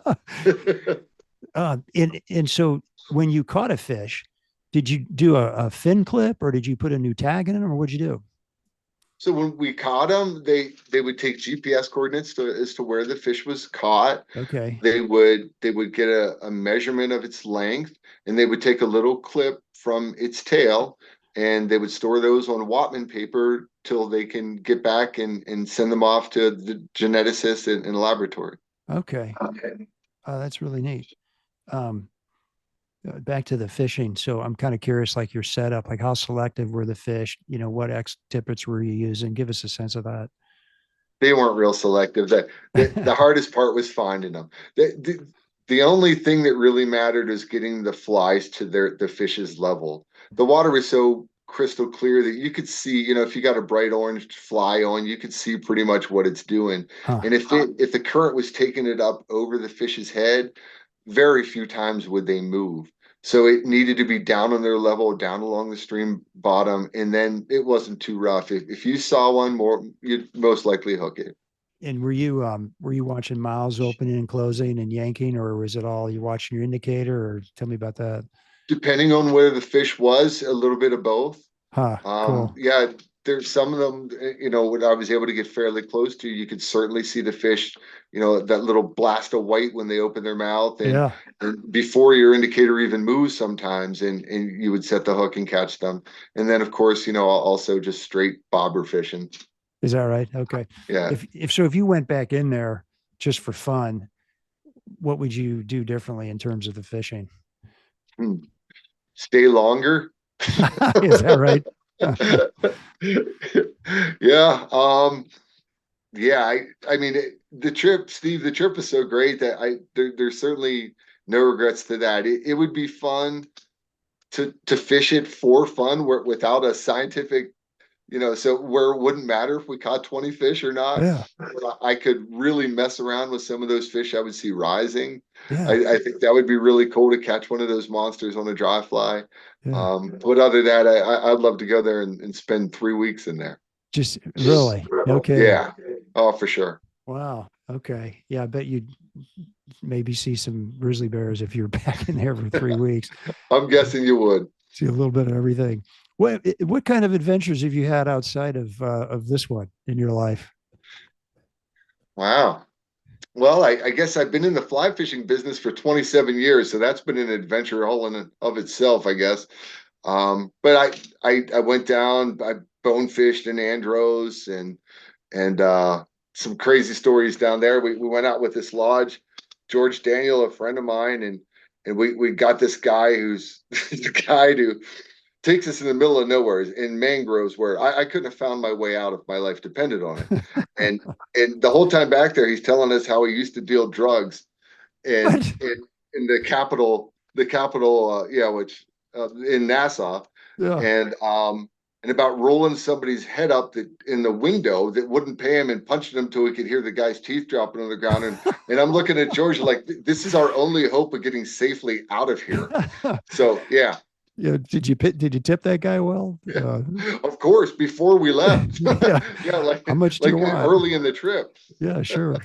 And so when you caught a fish, Did you do a fin clip or did you put a new tag in them or what'd you do? So when we caught them, they would take GPS coordinates as to where the fish was caught. Okay. They would get a measurement of its length, and they would take a little clip from its tail, and they would store those on Watman paper till they can get back and send them off to the geneticist in a laboratory. Okay. Okay. That's really neat. Um, Back to the fishing. So I'm kind of curious, like your setup, like how selective were the fish? What X tippets were you using? Give us a sense of that. They weren't real selective. The hardest part was finding them. The only thing that really mattered is getting the flies to the fish's level. The water was so crystal clear that you could see, if you got a bright orange fly on, you could see pretty much what it's doing. Huh. And if the current was taking it up over the fish's head, very few times would they move. So it needed to be down on their level, down along the stream bottom, and then it wasn't too rough. If you saw one more, you'd most likely hook it. And were you watching mouths opening and closing and yanking, or was it all you watching your indicator? Or tell me about that. Depending on where the fish was, a little bit of both. Huh. Cool. Yeah, there's some of them, when I was able to get fairly close to, you could certainly see the fish, that little blast of white when they open their mouth and, Yeah. and before your indicator even moves sometimes, and you would set the hook and catch them. And then of course, also just straight bobber fishing. Is that right? Okay. Yeah. If you went back in there just for fun, what would you do differently in terms of the fishing? Hmm. Stay longer. Is that right? Yeah. Yeah. I mean, the trip, Steve, the trip is so great that there's certainly no regrets to that. It would be fun to fish it for fun without a scientific, so where it wouldn't matter if we caught 20 fish or not. Yeah. I could really mess around with some of those fish I would see rising. Yeah. I think that would be really cool to catch one of those monsters on a dry fly. Yeah. But other than that, I'd love to go there and spend 3 weeks in there. Just really. No kidding. Yeah. Oh, for sure. Wow. Okay. Yeah. I bet you'd maybe see some grizzly bears if you're back in there for 3 weeks. I'm guessing you would. See a little bit of everything. What kind of adventures have you had outside of this one in your life? Wow. Well, I guess I've been in the fly fishing business for 27 years, so that's been an adventure all in and of itself, I guess. But I went down, I bone fished in Andros and some crazy stories down there. We went out with this lodge, George Daniel, a friend of mine, and we got this guy who's the guy who takes us in the middle of nowhere in mangroves where I couldn't have found my way out if my life depended on it. And and the whole time back there, he's telling us how he used to deal drugs and What? in the capital, yeah, which in Nassau, Yeah. and about rolling somebody's head up in the window that wouldn't pay him and punching him till he could hear the guy's teeth dropping on the ground. And I'm looking at George like this is our only hope of getting safely out of here. So yeah. Yeah. Did you tip that guy well? Of course, before we left. Yeah. Yeah, How much do you want? early in the trip. Yeah, sure.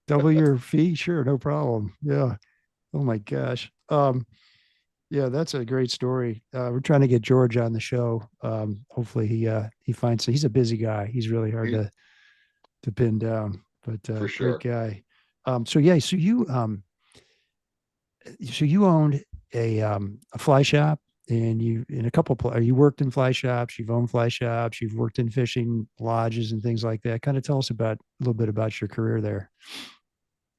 Double your fee, sure, no problem. Yeah. Oh my gosh. Yeah, that's a great story. We're trying to get George on the show. Hopefully he finds he's a busy guy. He's really hard to pin down, but For sure. great guy. So yeah, so you owned a fly shop and you in a couple you worked in fly shops, you've owned fly shops, you've worked in fishing lodges and things like that. Kind of tell us about a little bit about your career there.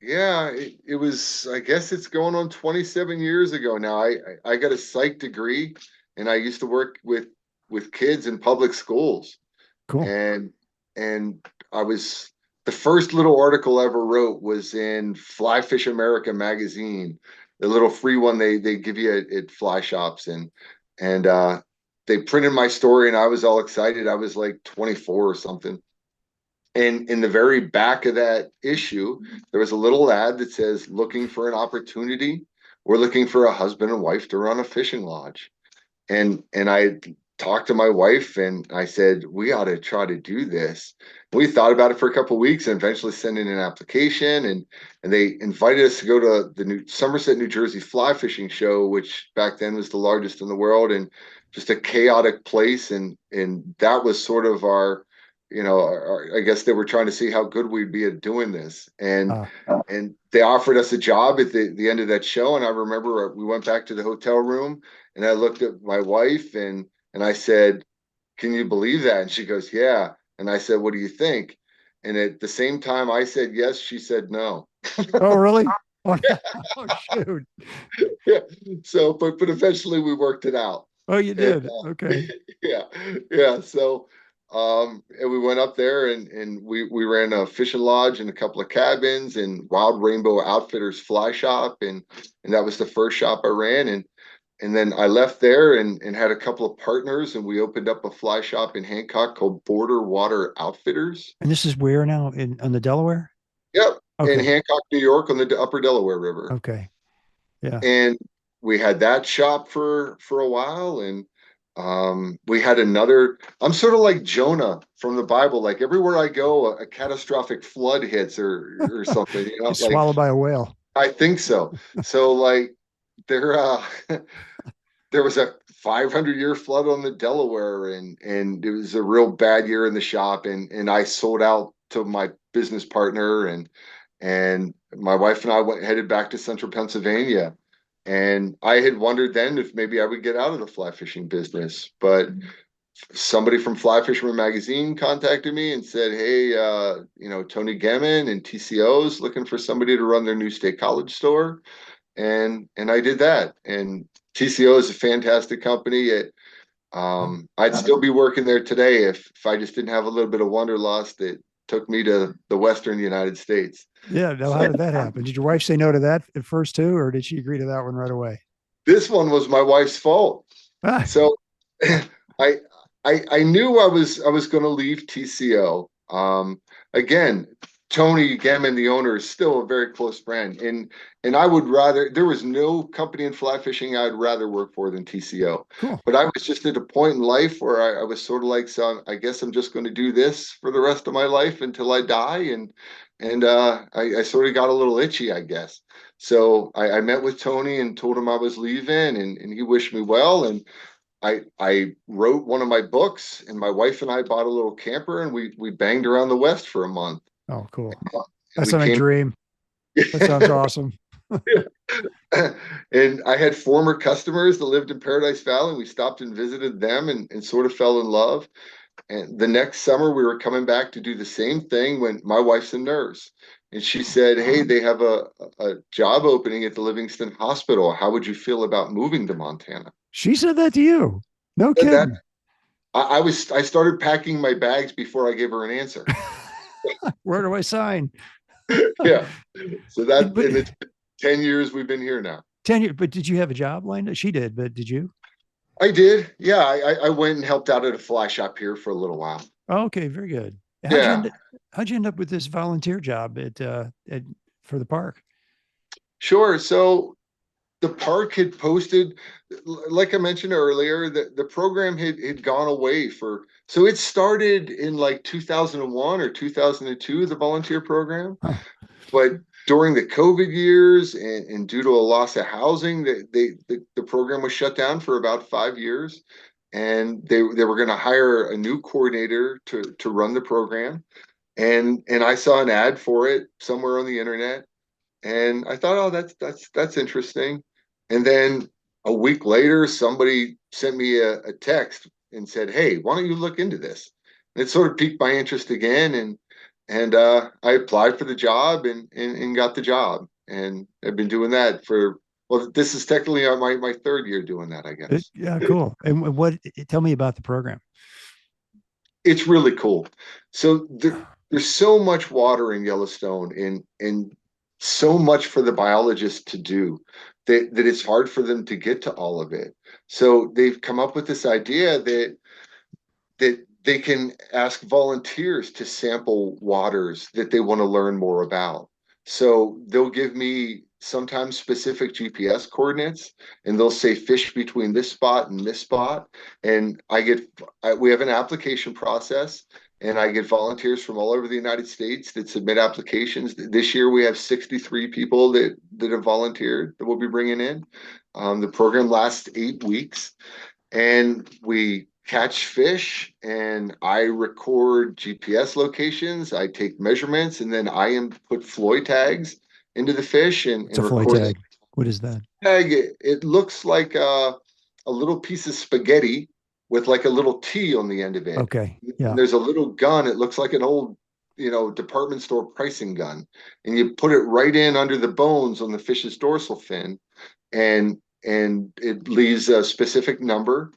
Yeah, it was, I guess it's going on 27 years ago now. I got a psych degree and I used to work with kids in public schools. Cool. And I was the first little article I ever wrote was in Fly Fisherman Magazine, the little free one they give you at fly shops and they printed my story and I was all excited. I was like 24 or something. And in the very back of that issue, there was a little ad that says, looking for an opportunity. We're looking for a husband and wife to run a fishing lodge. And I talked to my wife and I said, we ought to try to do this. We thought about it for a couple of weeks and eventually sent in an application, and they invited us to go to the new Somerset, New Jersey fly fishing show, which back then was the largest in the world, and just a chaotic place. And that was sort of our, I guess they were trying to see how good we'd be at doing this. And they offered us a job at the end of that show. And I remember we went back to the hotel room and I looked at my wife and I said, can you believe that? And she goes, yeah. And I said, what do you think? And at the same time I said yes, she said no. Oh, really? Oh, oh, shoot. Yeah. So, but eventually we worked it out. Oh, you And, did. Okay. yeah, yeah. So, and we went up there and we ran a fishing lodge and a couple of cabins and Wild Rainbow Outfitters fly shop, and that was the first shop I ran. And then I left there and had a couple of partners, and we opened up a fly shop in Hancock called Border Water Outfitters. And this is where now on the Delaware? Yep, in Okay. Hancock, New York, on the Upper Delaware River. Okay. Yeah. And we had that shop for a while, and we had another. I'm sort of like Jonah from the Bible. Like everywhere I go, a catastrophic flood hits or something. Get Like swallowed by a whale. I think so. So like there there was a 500-year flood on the Delaware, and it was a real bad year in the shop, and I sold out to my business partner, and my wife and I headed back to central Pennsylvania. And I had wondered then if maybe I would get out of the fly fishing business, but somebody from Fly Fisherman Magazine contacted me and said, hey, Tony Gemin and TCO's looking for somebody to run their new state college store. And I did that. And TCO is a fantastic company. I'd still be working there today if I just didn't have a little bit of wanderlust that took me to the Western United States. Yeah. Now, how did that happen? Did your wife say no to that at first too, or did she agree to that one right away? This one was my wife's fault. Ah, So I I knew I was going to leave TCO. Again, Tony Gammon, the owner, is still a very close friend, and I would rather, there was no company in fly fishing I'd rather work for than TCO. cool. But I was just at a point in life where I was sort of like, so I guess I'm just going to do this for the rest of my life until I die, and I sort of got a little itchy, I guess. So I met with Tony and told him I was leaving, and he wished me well, and I wrote one of my books, and my wife and I bought a little camper, and we banged around the West for a month. Oh, cool. And That's we my came, dream. That sounds awesome. and I had former customers that lived in Paradise Valley. We stopped and visited them and sort of fell in love. And the next summer, we were coming back to do the same thing when my wife's a nurse. And she said, hey, they have a job opening at the Livingston Hospital. How would you feel about moving to Montana? She said that to you. No And that kidding. I started packing my bags before I gave her an answer. Where do I sign? Yeah. So that, But and it's 10 years we've been here now. 10 years, but did you have a job lined up? She did, but did you? I did. Yeah. I went and helped out at a fly shop here for a little while. Oh, okay, very good. Yeah. How'd you end up with this volunteer job at for the park? Sure. So the park had posted, like I mentioned earlier, that the program had gone away so it started in like 2001 or 2002, the volunteer program. Huh. But during the COVID years and due to a loss of housing, the program was shut down for about 5 years. And they were going to hire a new coordinator to run the program. And I saw an ad for it somewhere on the internet. And I thought, oh, that's interesting. And then a week later, somebody sent me a text and said, hey, why don't you look into this? And it sort of piqued my interest again. And I applied for the job and got the job. And I've been doing that well, this is technically my third year doing that, I guess. Yeah, cool. And tell me about the program. It's really cool. So there's so much water in Yellowstone and so much for the biologists to do that it's hard for them to get to all of it. So they've come up with this idea that they can ask volunteers to sample waters that they want to learn more about. So they'll give me sometimes specific GPS coordinates, and they'll say fish between this spot and this spot. And we have an application process, and I get volunteers from all over the United States that submit applications. This year we have 63 people that have volunteered that we'll be bringing in. The program lasts 8 weeks, and we catch fish, and I record GPS locations. I take measurements, and then I put Floy tags into the fish and It's a Floy record tag. What is that? tag. It looks like a little piece of spaghetti with like a little T on the end of it. Okay. Yeah. And there's a little gun. It looks like an old, department store pricing gun, and you put it right in under the bones on the fish's dorsal fin, and it leaves a specific number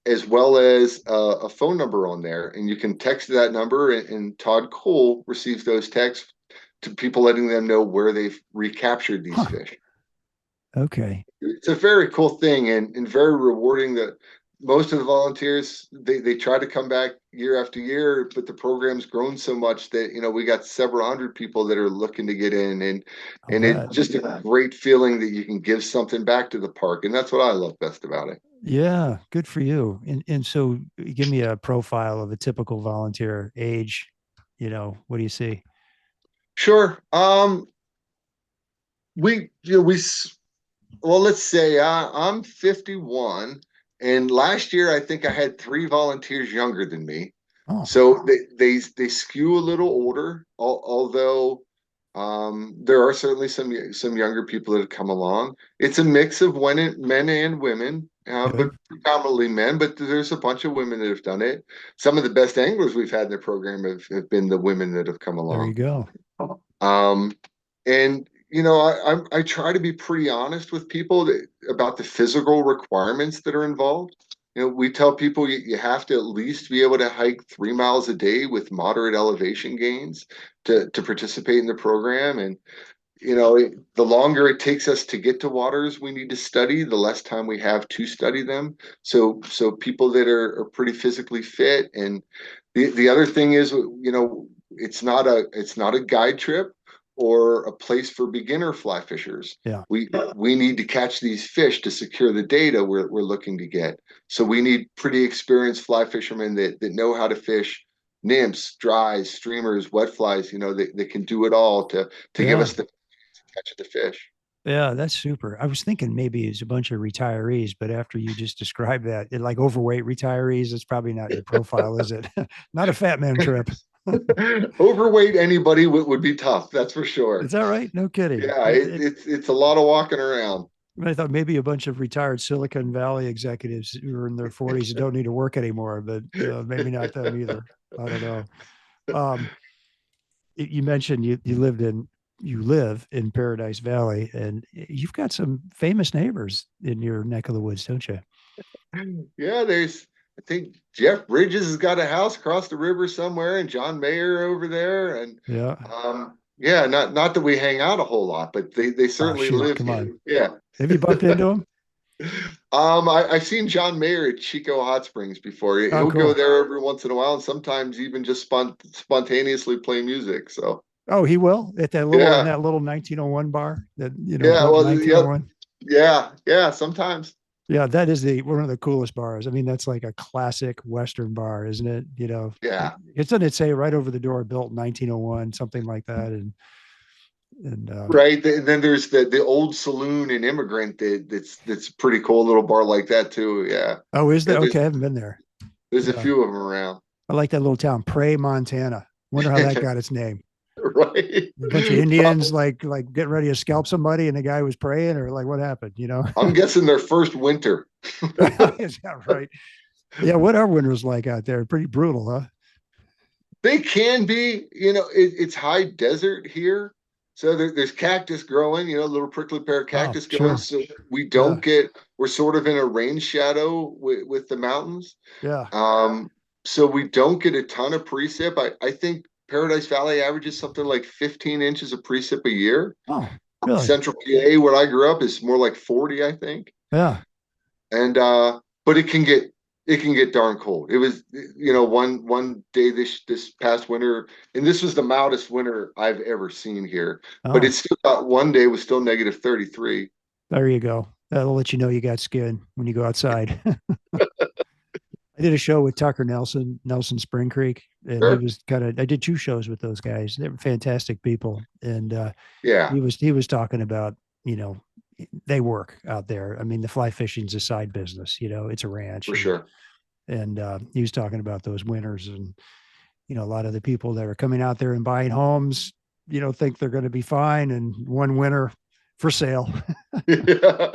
as well as a phone number on there, and you can text that number, and Todd Cole receives those texts to people, letting them know where they've recaptured these fish. Okay. It's a very cool thing, and very rewarding. That most of the volunteers, they try to come back year after year, but the program's grown so much that we got several hundred people that are looking to get in, and it's just a great feeling that you can give something back to the park, and that's what I love best about it. Yeah, good for you. And so give me a profile of a typical volunteer age. What do you see? Sure. Well, let's say I'm 51, and last year I think I had 3 volunteers younger than me. Oh. So they skew a little older, although there are certainly some younger people that have come along. It's a mix of men and women, but predominantly men. But there's a bunch of women that have done it. Some of the best anglers we've had in the program have been the women that have come along. There you go. And I try to be pretty honest with people about the physical requirements that are involved. We tell people you have to at least be able to hike 3 miles a day with moderate elevation gains to participate in the program. And, the longer it takes us to get to waters we need to study, the less time we have to study them. So people that are pretty physically fit. And the other thing is, it's not a guide trip or a place for beginner fly fishers. Yeah. We need to catch these fish to secure the data we're looking to get. So we need pretty experienced fly fishermen that know how to fish nymphs, dries, streamers, wet flies. They can do it all to give us the catch of the fish. Yeah, that's super. I was thinking maybe it's a bunch of retirees, but after you just described that, like overweight retirees, it's probably not your profile, is it? Not a fat man trip. Overweight anybody would be tough, that's for sure. Is that right? No kidding. Yeah, it's a lot of walking around. I thought maybe a bunch of retired Silicon Valley executives who are in their 40s and don't need to work anymore, but maybe not them either. I don't know. You mentioned you live in Paradise Valley, and you've got some famous neighbors in your neck of the woods, don't you? Yeah, I think Jeff Bridges has got a house across the river somewhere, and John Mayer over there. And not that we hang out a whole lot, but they certainly live here. Yeah. Have you bumped into them? I've seen John Mayer at Chico Hot Springs before. He'll go there every once in a while, and sometimes even just spontaneously play music. So. Oh, he will at that little in that little 1901 bar that 1901. Yeah, sometimes. Yeah, that is one of the coolest bars. I mean, that's like a classic Western bar, isn't it? Yeah. Doesn't it say right over the door, built in 1901, something like that? And right. And then there's the old saloon and Immigrant that's pretty cool, little bar like that too. Yeah. Oh, is that okay? I haven't been there. There's a few of them around. I like that little town, Prey, Montana. Wonder how that got its name. Right. A bunch of Indians like getting ready to scalp somebody, and the guy was praying, or like what happened? I'm guessing their first winter. Is that right? Yeah. What are winters like out there? Pretty brutal, huh? They can be. It's high desert here, so there's cactus growing. Little prickly pear cactus growing. Sure. So we don't we're sort of in a rain shadow with the mountains. Yeah. So we don't get a ton of precip. I think Paradise Valley averages something like 15 inches of precip a year. Oh, really? Central PA, where I grew up, is more like 40, I think. Yeah. And but it can it can get darn cold. It was, one day this past winter, and this was the mildest winter I've ever seen here. But Oh, it's still got one day was still negative 33. there you go. That'll let you know you got skin when you go outside. I did a show with Tucker Nelson Spring Creek, and he Sure. was I did two shows with those guys. They were fantastic people. And Yeah, he was talking about, you know, they work out there. I mean, the fly fishing's a side business, it's a ranch. for sure. And he was talking about those winters, and, a lot of the people that are coming out there and buying homes, think they're going to be fine. And one winter for sale. Yeah.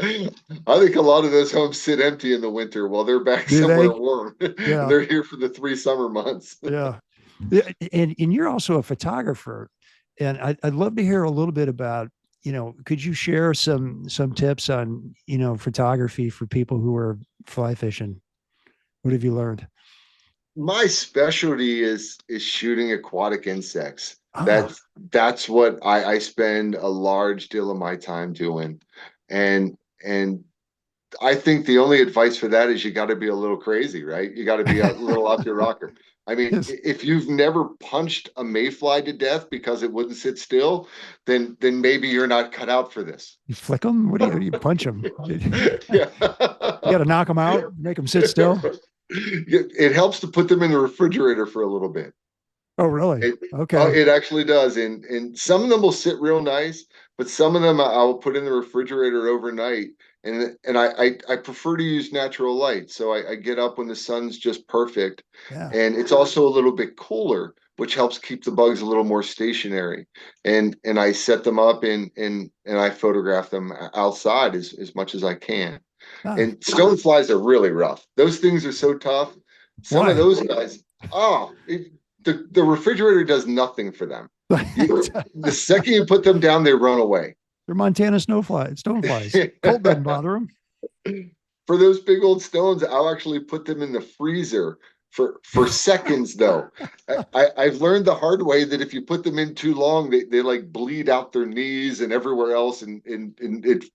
I think a lot of those homes sit empty in the winter while they're back Do somewhere they? warm, and Yeah. they're here for the 3 summer months. Yeah. Yeah, and you're also a photographer, and I'd love to hear a little bit about, could you share some tips on, photography for people who are fly fishing? What have you learned? My specialty is shooting aquatic insects. Ah, That's what I spend a large deal of my time doing. And I think the only advice for that is you got to be a little crazy, right? You got to be a little off your rocker. I mean, yes. if you've never punched a mayfly to death because it wouldn't sit still, then maybe you're not cut out for this. You flick them? What do you punch them? You Yeah. got to knock them out, make them sit still. It helps to put them in the refrigerator for a little bit. Oh, really? It, oh, Okay. it actually does, and some of them will sit real nice, but some of them I'll put in the refrigerator overnight, and I prefer to use natural light, so I get up when the sun's just perfect, Yeah. and it's also a little bit cooler, which helps keep the bugs a little more stationary, and I set them up and I photograph them outside as much as I can. Ah, And stone flies are really rough. Those things are so tough. Some of why? those guys, the refrigerator does nothing for them. The second you put them down, they run away. They're Montana stoneflies. Cold doesn't bother them. For those big old stones, I'll actually put them in the freezer for seconds though. I've learned the hard way that if you put them in too long, they like bleed out their knees and everywhere else, and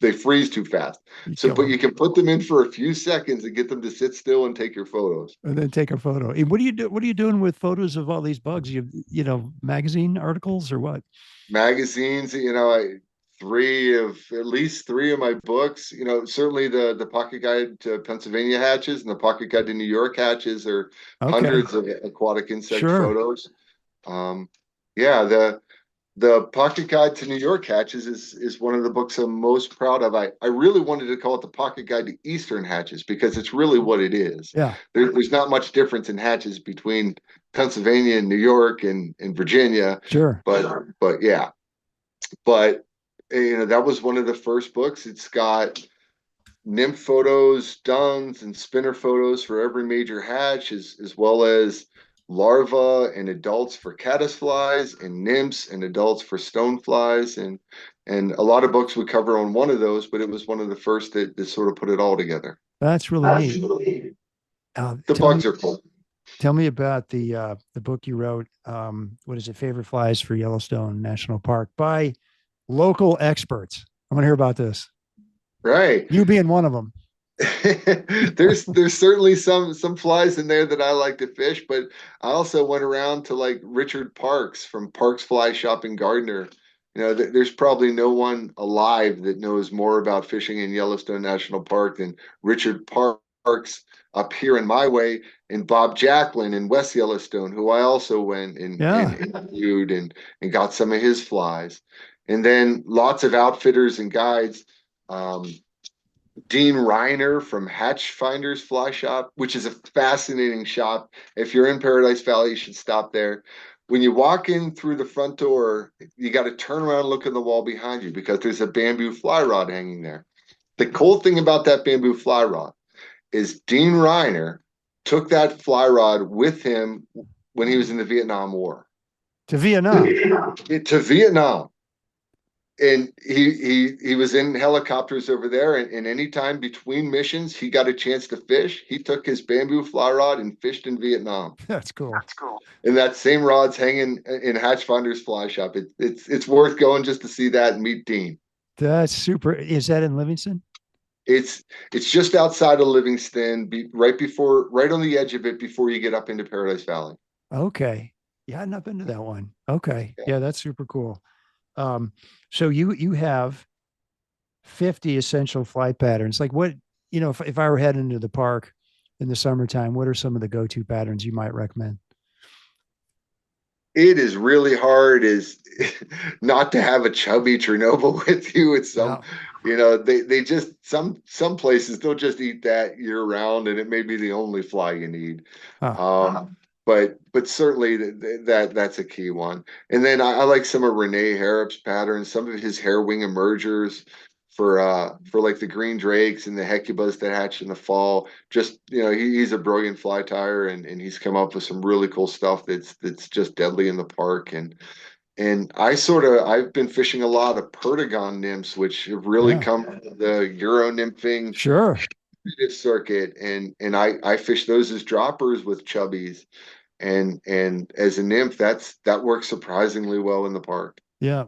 they freeze too fast. You So, kill but them you can put them in for a few seconds and get them to sit still and take your photos. and then take a photo. And what do you do? What are you doing with photos of all these bugs? Magazine articles or what? Magazines, at least three of my books, certainly the pocket guide to Pennsylvania hatches and the pocket guide to New York hatches are Okay, hundreds of aquatic insect sure. photos. Um, yeah, the pocket guide to New York hatches is one of the books I'm most proud of. I really wanted to call it the pocket guide to Eastern hatches because it's really what it is. Yeah, There's not much difference in hatches between Pennsylvania and New York and Virginia, sure. but yeah, but that was one of the first books. It's got nymph photos, duns, and spinner photos for every major hatch, as well as larvae and adults for caddisflies, and nymphs and adults for stoneflies, and a lot of books would cover on one of those, but it was one of the first that sort of put it all together. That's really neat. The Tell bugs me, are cool. tell me about the book you wrote. What is it? Favorite flies for Yellowstone National Park by local experts. I want to hear about this. Right. You being one of them. There's certainly some flies in there that I like to fish, but I also went around to like Richard Parks from Parks Fly Shop in Gardner. There's probably no one alive that knows more about fishing in Yellowstone National Park than Richard Parks up here in my way, and Bob Jacklin in West Yellowstone, who I also went and Yeah. interviewed and got some of his flies. And then lots of outfitters and guides. Um, Dean Reiner from Hatch Finders Fly Shop, which is a fascinating shop. If you're in Paradise Valley, you should stop there. When you walk in through the front door, you got to turn around and look in the wall behind you because there's a bamboo fly rod hanging there. The cool thing about that bamboo fly rod is Dean Reiner took that fly rod with him when he was in the Vietnam War. To Vietnam. To Vietnam. And he was in helicopters over there, and anytime between missions he got a chance to fish, he took his bamboo fly rod and fished in Vietnam. That's cool. And that same rod's hanging in Hatch Finders Fly Shop. It's worth going just to see that and meet Dean. That's super. Is that in Livingston? It's just outside of Livingston, right on the edge of it before you get up into Paradise Valley. Okay. Yeah, I've not been to that one. Okay. Yeah. Yeah, that's super cool. Um, so you have 50 essential fly patterns. Like what, if I were heading to the park in the summertime, what are some of the go-to patterns you might recommend? It is really hard is not to have a chubby Chernobyl with you. It's Yeah. they just some places they'll just eat that year round, and it may be the only fly you need. Huh. But certainly that's a key one. And then I like some of Renee Harrop's patterns, some of his hair wing emergers for like the green drakes and the hecubas that hatch in the fall. Just he's a brilliant fly tyer, and he's come up with some really cool stuff that's just deadly in the park. And I've been fishing a lot of Perdigon nymphs, which have really Yeah. come from the Euro nymphing Sure. circuit, and I fish those as droppers with chubbies, and as a nymph that works surprisingly well in the park. Yeah.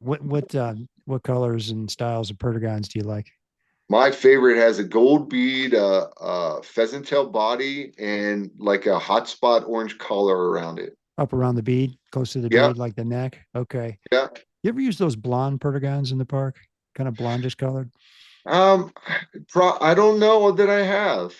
What colors and styles of perdigons do you like? My favorite has a gold bead, pheasant tail body, and like a hotspot orange collar around it. Up around the bead, close to the Yeah, bead, like the neck. Okay. yeah. You ever use those blonde perdigons in the park? Kind of blondish colored? Um, I don't know that I have.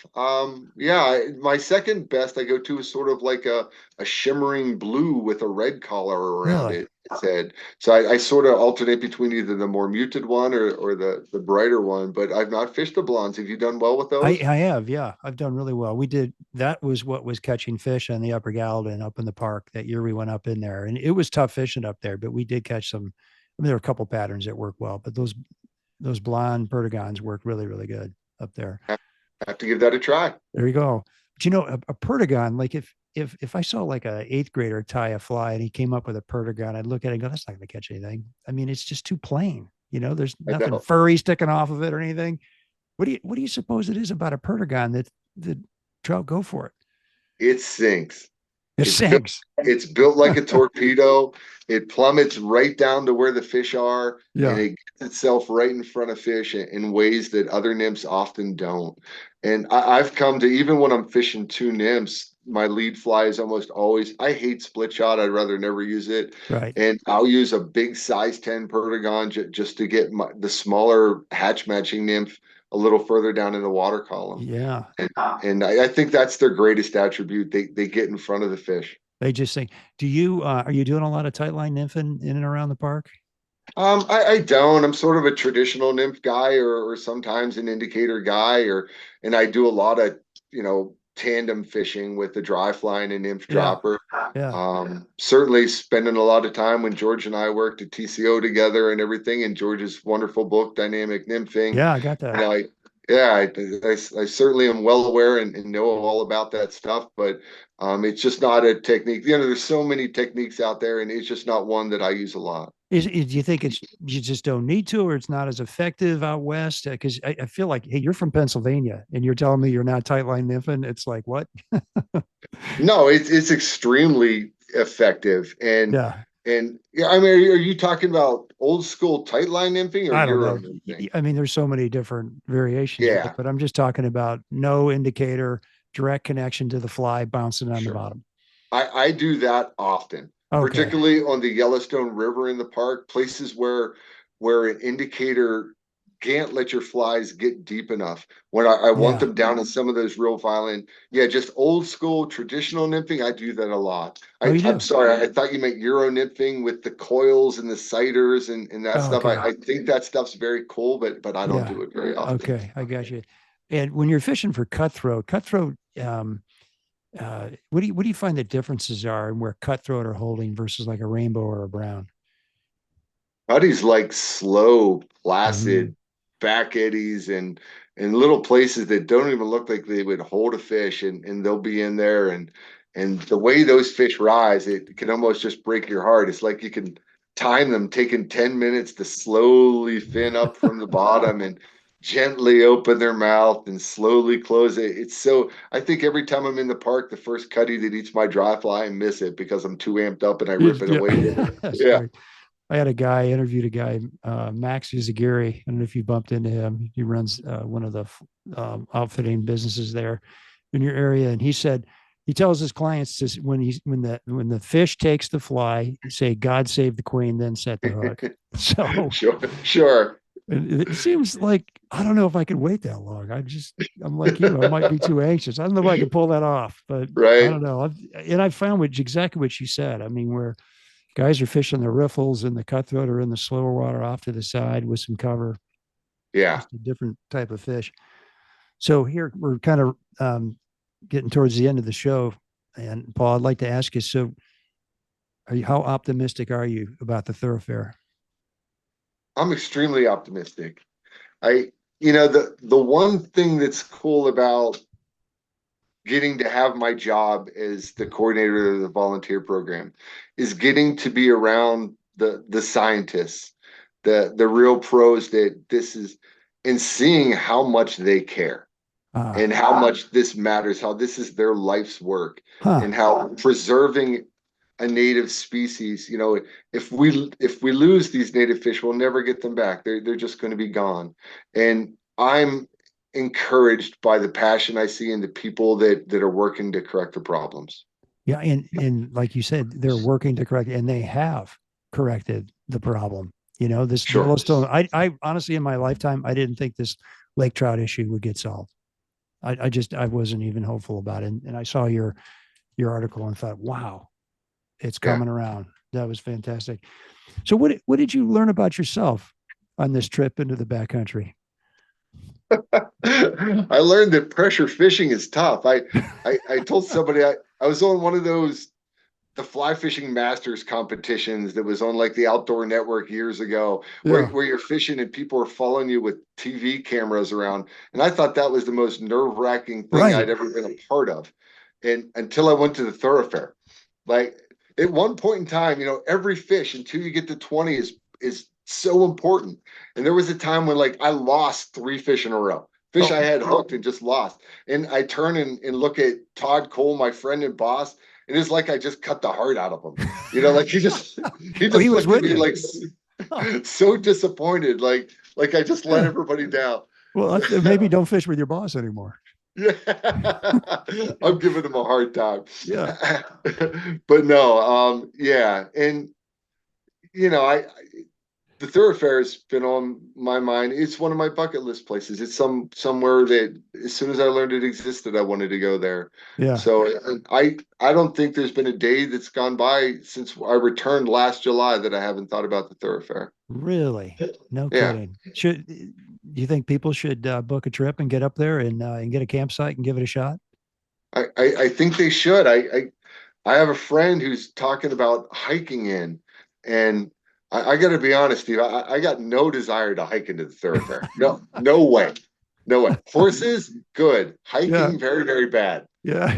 Yeah, my second best I go to is sort of like a shimmering blue with a red collar around Really? it. Its head. So I sort of alternate between either the more muted one or the brighter one. But I've not fished the blondes. Have you done well with those? I have, yeah. I've done really well. We did that was what was catching fish on the Upper Gallatin up in the park that year we went up in there. And it was tough fishing up there, but we did catch some. I mean, there were a couple patterns that worked well, but those blonde perdigons worked really, really good up there. Have to give that a try. There you go. But a perdigon, like if I saw like a eighth grader tie a fly and he came up with a perdigon, I'd look at it and go, that's not going to catch anything. I mean, it's just too plain. There's I nothing know furry sticking off of it or anything. What do you suppose it is about a perdigon that the trout go for it? it sinks. It It's built, sinks. it's built like a torpedo. It plummets right down to where the fish are, and Yeah. it gets itself right in front of fish in ways that other nymphs often don't. And I've come to, even when I'm fishing two nymphs, my lead fly is almost always, I hate split shot. I'd rather never use it. Right. And I'll use a big size 10 Perdigon just to get the smaller hatch matching nymph a little further down in the water column. Yeah. And I think that's their greatest attribute. They get in front of the fish. They just think, are you doing a lot of tight line nymphing in and around the park? I don't. I'm sort of a traditional nymph guy, or sometimes an indicator guy, and I do a lot of tandem fishing with the dry fly and a nymph Yeah. dropper. Yeah. Certainly spending a lot of time when George and I worked at TCO together and everything, and George's wonderful book, Dynamic Nymphing. Yeah. I got You that. know, I certainly am well aware and know all about that stuff, but it's just not a technique. There's so many techniques out there, and it's just not one that I use a lot. Do you think you just don't need to, or it's not as effective out west? Because I feel like, hey, you're from Pennsylvania and you're telling me you're not tight line nymphing. It's like, what? No, it's extremely effective, Yeah. and yeah, I mean, are you talking about old school tight line nymphing or I don't Euro know. nymphing? I mean, there's so many different variations of it, Yeah, but I'm just talking about no indicator, direct connection to the fly bouncing on the sure. bottom. I do that often, Okay. particularly on the Yellowstone River in the park, places where an indicator can't let your flies get deep enough. When I want Yeah. them down in some of those real violent, yeah, just old school traditional nymphing, I do that a lot. Oh, you I'm do? sorry, I thought you meant Euro nymphing with the coils and the ciders and that Oh, stuff. okay. I think that stuff's very cool, but I don't Yeah. do it very often. Okay. I got you. And when you're fishing for cutthroat, what do you find the differences are in where cutthroat are holding versus like a rainbow or a brown? Putty's like slow, Hmm. placid back eddies and little places that don't even look like they would hold a fish, and they'll be in there, and the way those fish rise, it can almost just break your heart. It's like you can time them taking 10 minutes to slowly fin up from the bottom and gently open their mouth and slowly close it. It's so, I think every time I'm in the park, the first cutty that eats my dry fly, I miss it because I'm too amped up and I rip it Yeah. away. That's Yeah. great. I had a guy interviewed a guy, Max Izagiri. I don't know if you bumped into him. He runs one of the outfitting businesses there in your area, and he said he tells his clients to, when the fish takes the fly, say "God save the Queen," then set the hook. So Sure, sure. it seems like I don't know if I could wait that long. I'm like you. I might be too anxious. I don't know if I can pull that off, but I Right. don't know. And I found exactly what you said. I mean, where guys are fishing the riffles and the cutthroat are in the slower water off to the side with some cover, Yeah. just a different type of fish. So here we're kind of getting towards the end of the show. And Paul, I'd like to ask you, so how optimistic are you about the thoroughfare? I'm extremely optimistic. I, the one thing that's cool about getting to have my job as the coordinator of the volunteer program is getting to be around the scientists, the real pros that this is, and seeing how much they care Ah, and how much this matters, how this is their life's work, huh. and how preserving a native species, if we lose these native fish, we'll never get them back. They're just going to be gone. And I'm encouraged by the passion I see in the people that are working to correct the problems. Yeah, and like you said, they're working to correct, and they have corrected the problem. This Sure. Yellowstone. I honestly, in my lifetime, I didn't think this lake trout issue would get solved. I wasn't even hopeful about it. And I saw your article and thought, wow, it's Yeah. coming around. That was fantastic. So what did you learn about yourself on this trip into the backcountry? I learned that pressure fishing is tough. I told somebody I was on one of those the fly fishing masters competitions that was on like the outdoor network years ago where, Yeah. where you're fishing and people are following you with TV cameras around. And I thought that was the most nerve-wracking thing Right. I'd ever been a part of. And until I went to the thoroughfare. Like at one point in time, every fish until you get to 20 is so important. And there was a time when like I lost 3 fish in a row. Fish Oh, I had hooked and just lost. And I turn and look at Todd Cole, my friend and boss, and it's like I just cut the heart out of him. Like he oh, he just was looked at with me you. like Huh. so disappointed, like I just let Yeah. everybody down. Well, maybe don't fish with your boss anymore. Yeah. I'm giving him a hard time. Yeah. But no, yeah. And I the thoroughfare has been on my mind. It's one of my bucket list places. It's somewhere that as soon as I learned it existed, I wanted to go there. Yeah. So I don't think there's been a day that's gone by since I returned last July that I haven't thought about the thoroughfare. Really? No Yeah, kidding. Should you think people should book a trip and get up there and get a campsite and give it a shot? I think they should. I have a friend who's talking about hiking in, and I got to be honest, Steve. I got no desire to hike into the thoroughfare. No, no way, no way. Horses, good. Yeah. Hiking, very, very bad. Yeah.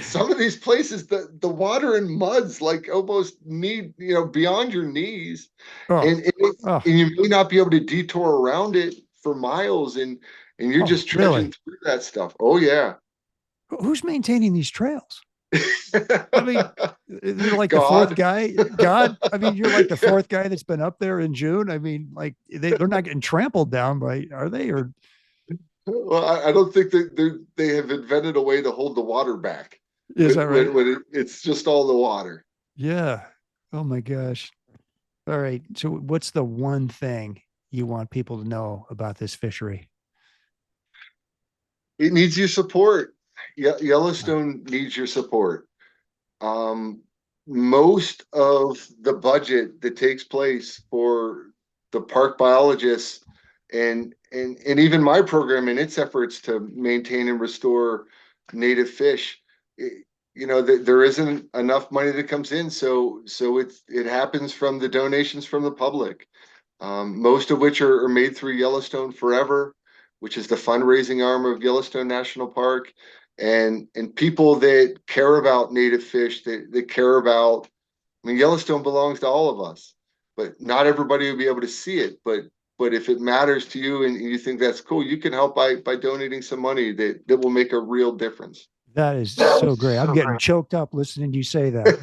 Some of these places, the water and mud's like almost beyond your knees, Oh. and Oh. you may not be able to detour around it for miles, and you're Oh, just trudging really? through that stuff. Oh yeah. Who's maintaining these trails? I mean, you're like the fourth God. guy. God, I mean, you're like the fourth guy that's been up there in June. I mean, like they're not getting trampled down by, are they? Or Well, I don't think that they have invented a way to hold the water back is that right? when it's just all the water. Yeah. Oh my gosh. All right. So, what's the one thing you want people to know about this fishery? It needs your support. Uh, Yellowstone needs your support. Um, Most of the budget that takes place for the park biologists and even my program in its efforts to maintain and restore native fish, there isn't enough money that comes in, so it happens from the donations from the public, most of which are made through Yellowstone Forever, which is the fundraising arm of Yellowstone National Park, and people that care about native fish, that care about. I mean, Yellowstone belongs to all of us, but not everybody will be able to see it. But if it matters to you and you think that's cool, you can help by donating some money that will make a real difference. That is so great. I'm getting choked up listening to you say that.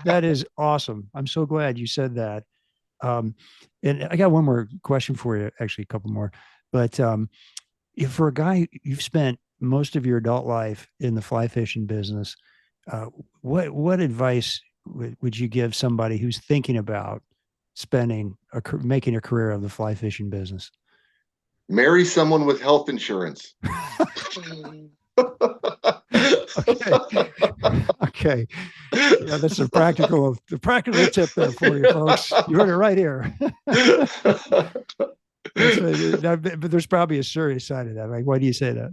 That is awesome. I'm so glad you said that. And I got one more question for you, actually, a couple more. But if for a guy, you've spent most of your adult life in the fly fishing business, uh, what advice would you give somebody who's thinking about making a career of the fly fishing business? Marry someone with health insurance. Okay. Okay. Yeah, that's the practical tip there for you folks. You heard it right here. But there's probably a serious side of that. Like, why do you say that?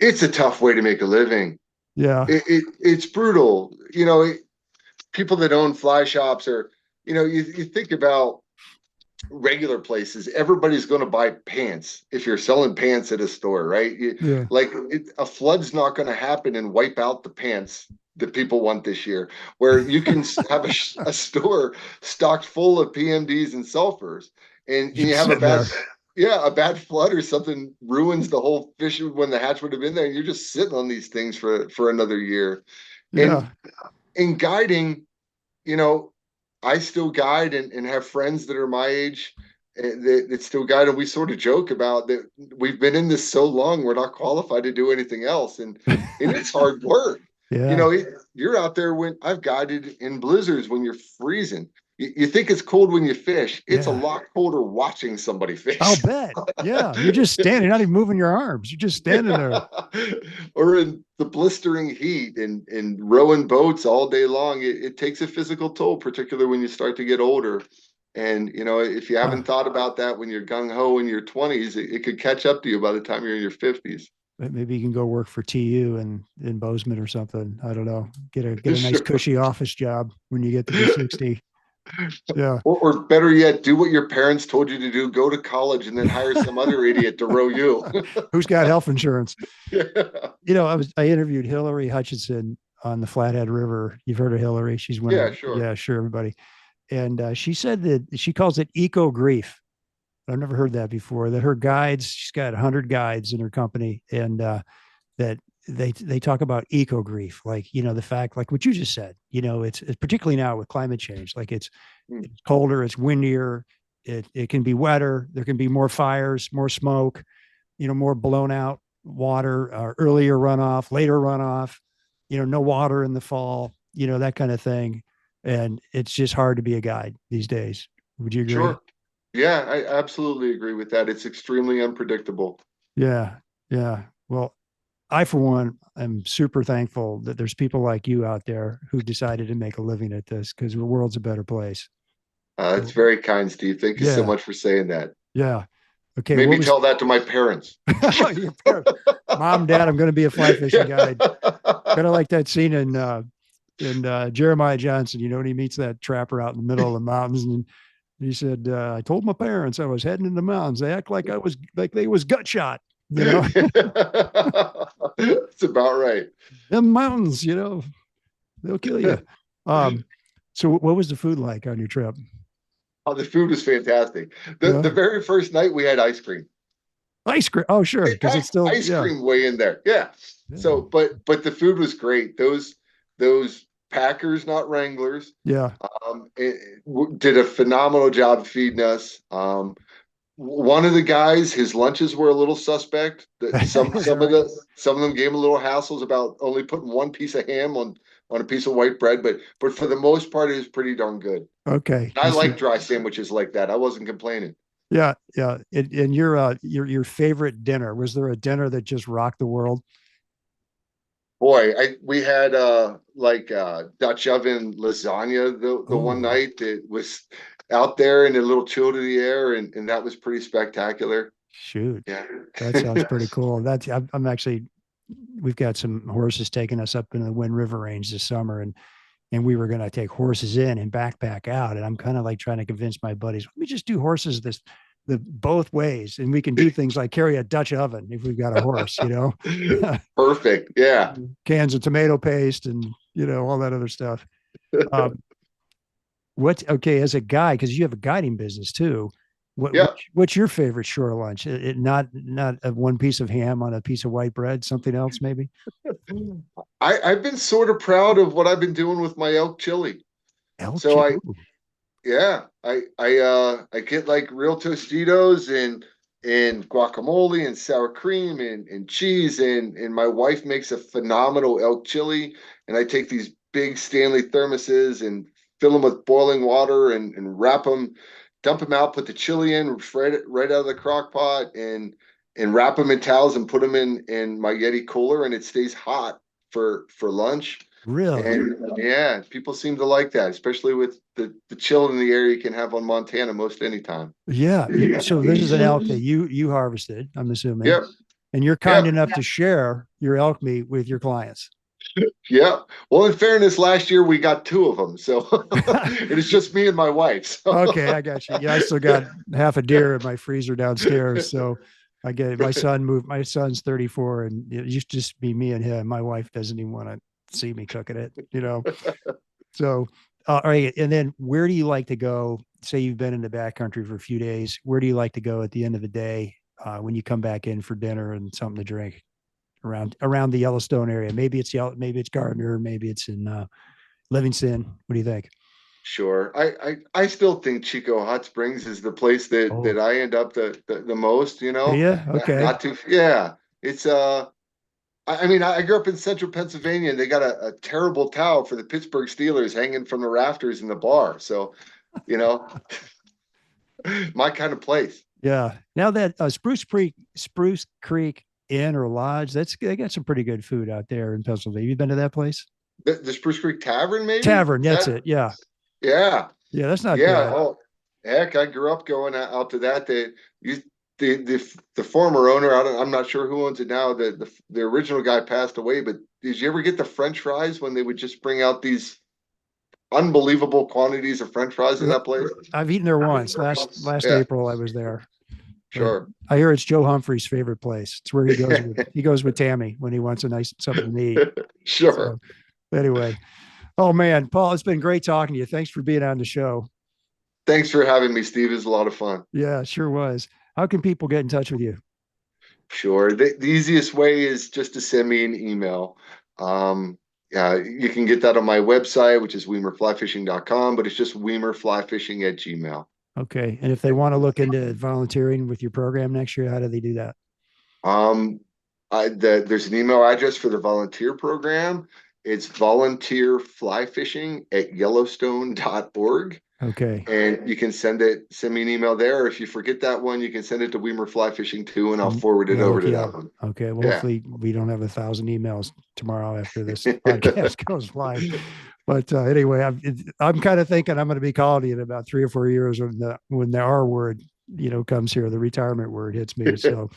It's a tough way to make a living. Yeah. It's brutal. People that own fly shops are, you think about regular places, everybody's going to buy pants if you're selling pants at a store, right? Yeah. A flood's not going to happen and wipe out the pants that people want this year, where you can have a store stocked full of PMDs and sulfurs, and you have a bad flood or something ruins the whole fish when the hatch would have been there, and you're just sitting on these things for another year. Yeah. And in guiding, you know, I still guide and have friends that are my age that still guide, and we sort of joke about that. We've been in this so long, we're not qualified to do anything else, and it's hard work. Yeah. You're out there when I've guided in blizzards when you're freezing. You think it's cold when you fish. It's a lot colder watching somebody fish. I'll bet. Yeah. You're just standing, not even moving your arms. You're just standing there. Or in the blistering heat and rowing boats all day long. It takes a physical toll, particularly when you start to get older. And, if you haven't thought about that when you're gung-ho in your 20s, it could catch up to you by the time you're in your 50s. Maybe you can go work for TU in Bozeman or something. I don't know. Get a nice cushy office job when you get to be 60. Yeah. Or better yet, do what your parents told you to do. Go to college and then hire some other idiot to row you. Who's got health insurance? Yeah. I interviewed Hillary Hutchinson on the Flathead River. You've heard of Hillary? She's one. Yeah, sure. Yeah, sure, everybody. And she said that she calls it eco grief. I've never heard that before. That her guides, she's got 100 guides in her company, and that they talk about eco grief, like the fact, like what you just said. It's particularly now with climate change, like it's colder, it's windier, it can be wetter, there can be more fires, more smoke, more blown out water, earlier runoff, later runoff, no water in the fall, that kind of thing, and it's just hard to be a guide these days. Would you agree? Sure. Yeah, I absolutely agree with that. It's extremely unpredictable. Yeah. Yeah. Well, I, for one, am super thankful that there's people like you out there who decided to make a living at this, because the world's a better place. That's very kind, Steve. Thank you so much for saying that. Yeah. Okay. Maybe tell that to my parents. Your parents. Mom, Dad, I'm going to be a fly fishing guide. Kind of like that scene in Jeremiah Johnson, when he meets that trapper out in the middle of the mountains, and he said, I told my parents I was heading in the mountains. They act like they was gut shot, That's about right. Them mountains, they'll kill you. So what was the food like on your trip? Oh, the food was fantastic. The very first night we had ice cream. Ice cream. Oh, sure. Because it's still ice cream way in there. Yeah. So, but the food was great. Those Packers, not Wranglers. Yeah. Did a phenomenal job feeding us. One of the guys, his lunches were a little suspect. Some of them gave him a little hassles about only putting one piece of ham on a piece of white bread, but for the most part, it was pretty darn good. Okay. I like dry sandwiches like that. I wasn't complaining. Yeah, yeah. And your favorite dinner, was there a dinner that just rocked the world? Boy, we had Dutch oven lasagna the one night that was out there and a little chill to the air, and that was pretty spectacular. Shoot. Yeah. That sounds pretty cool. I'm actually, we've got some horses taking us up in the Wind River Range this summer, and we were going to take horses in and backpack out. And I'm kind of like trying to convince my buddies, let me just do horses the both ways, and we can do things like carry a Dutch oven if we've got a horse, Perfect. Yeah. Cans of tomato paste and all that other stuff. As a guy, because you have a guiding business too, what's your favorite shore lunch? Not a one piece of ham on a piece of white bread, something else maybe? I've been sort of proud of what I've been doing with my elk chili. Yeah, I get like real Tostitos and guacamole and sour cream and cheese and my wife makes a phenomenal elk chili and I take these big Stanley thermoses and fill them with boiling water and wrap them, dump them out, put the chili in right out of the crock pot and wrap them in towels and put them in my Yeti cooler and it stays hot for lunch. Really? And yeah, people seem to like that, especially with the chill in the air you can have on Montana most anytime. Yeah. So this is an elk that you harvested, I'm assuming, Yep, and you're kind yep, enough to share your elk meat with your clients. yep. Well, in fairness, last year we got two of them, so it is just me and my wife. Okay, So I got you. Yeah, I still got half a deer in my freezer downstairs. So I get it. My son moved. My son's 34, and it used to just be me and him. My wife doesn't even want to see me cooking it. So, all right. And then where do you like to go? Say you've been in the backcountry for a few days. Where do you like to go at the end of the day when you come back in for dinner and something to drink around the Yellowstone area? Maybe it's Gardner, maybe it's in Livingston. What do you think? sure, I still think Chico Hot Springs is the place that Oh, I end up the most. do you? Okay. Not too, yeah. It's I mean, I grew up in central Pennsylvania and they got a terrible towel for the Pittsburgh Steelers hanging from the rafters in the bar. So, you know, my kind of place. Yeah. Now that Spruce Creek Inn or Lodge, they got some pretty good food out there in Pennsylvania. You been to that place? The Spruce Creek Tavern, maybe? Tavern, Is that's that? it. Yeah. Yeah. Yeah, that's not Yeah. bad. Oh, heck, I grew up going out to that. The former owner, I'm not sure who owns it now. The original guy passed away, but did you ever get the French fries when they would just bring out these unbelievable quantities of French fries in that place? I've eaten there once. Last Yeah, April I was there. But sure. I hear it's Joe Humphrey's favorite place. It's where he goes with Tammy when he wants a nice something to eat. Sure. So anyway. Oh man, Paul, it's been great talking to you. Thanks for being on the show. Thanks for having me, Steve. It was a lot of fun. Yeah, sure was. How can people get in touch with you? Sure. The easiest way is just to send me an email. Yeah, you can get that on my website, which is weimerflyfishing.com, but it's just weimerflyfishing@gmail. Okay. And if they want to look into volunteering with your program next year, how do they do that? Um, there's an email address for the volunteer program. It's volunteerflyfishing@yellowstone.org. Okay. And you can send me an email there. Or if you forget that one, you can send it to Weimer Fly Fishing too, and I'll And forward it they'll over look to you that up. one. Okay. Well, Yeah. hopefully we don't have 1,000 emails tomorrow after this podcast goes live. But anyway, I'm kind of thinking I'm going to be calling you in about 3 or 4 years when the R word, comes here, the retirement word hits me. So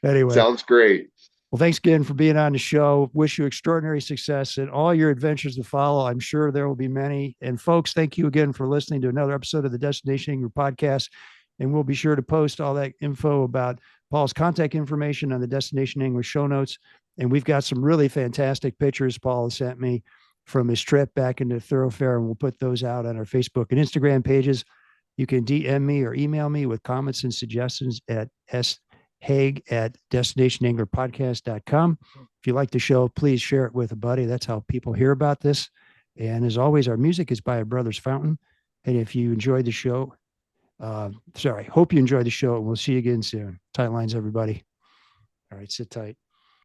anyway, Sounds great. well, thanks again for being on the show. Wish you extraordinary success in all your adventures to follow. I'm sure there will be many. And folks, thank you again for listening to another episode of the Destination Angler podcast. And we'll be sure to post all that info about Paul's contact information on the Destination Angler show notes. And we've got some really fantastic pictures Paul has sent me from his trip back into Thoroughfare, and we'll put those out on our Facebook and Instagram pages. You can DM me or email me with comments and suggestions at haig@destinationanglerpodcast.com. If you like the show, please share it with a buddy. That's how people hear about this. And as always, our music is by our Brothers Fountain. And if you enjoyed the show, hope you enjoyed the show, and we'll see you again soon. Tight lines, everybody. All right, sit tight.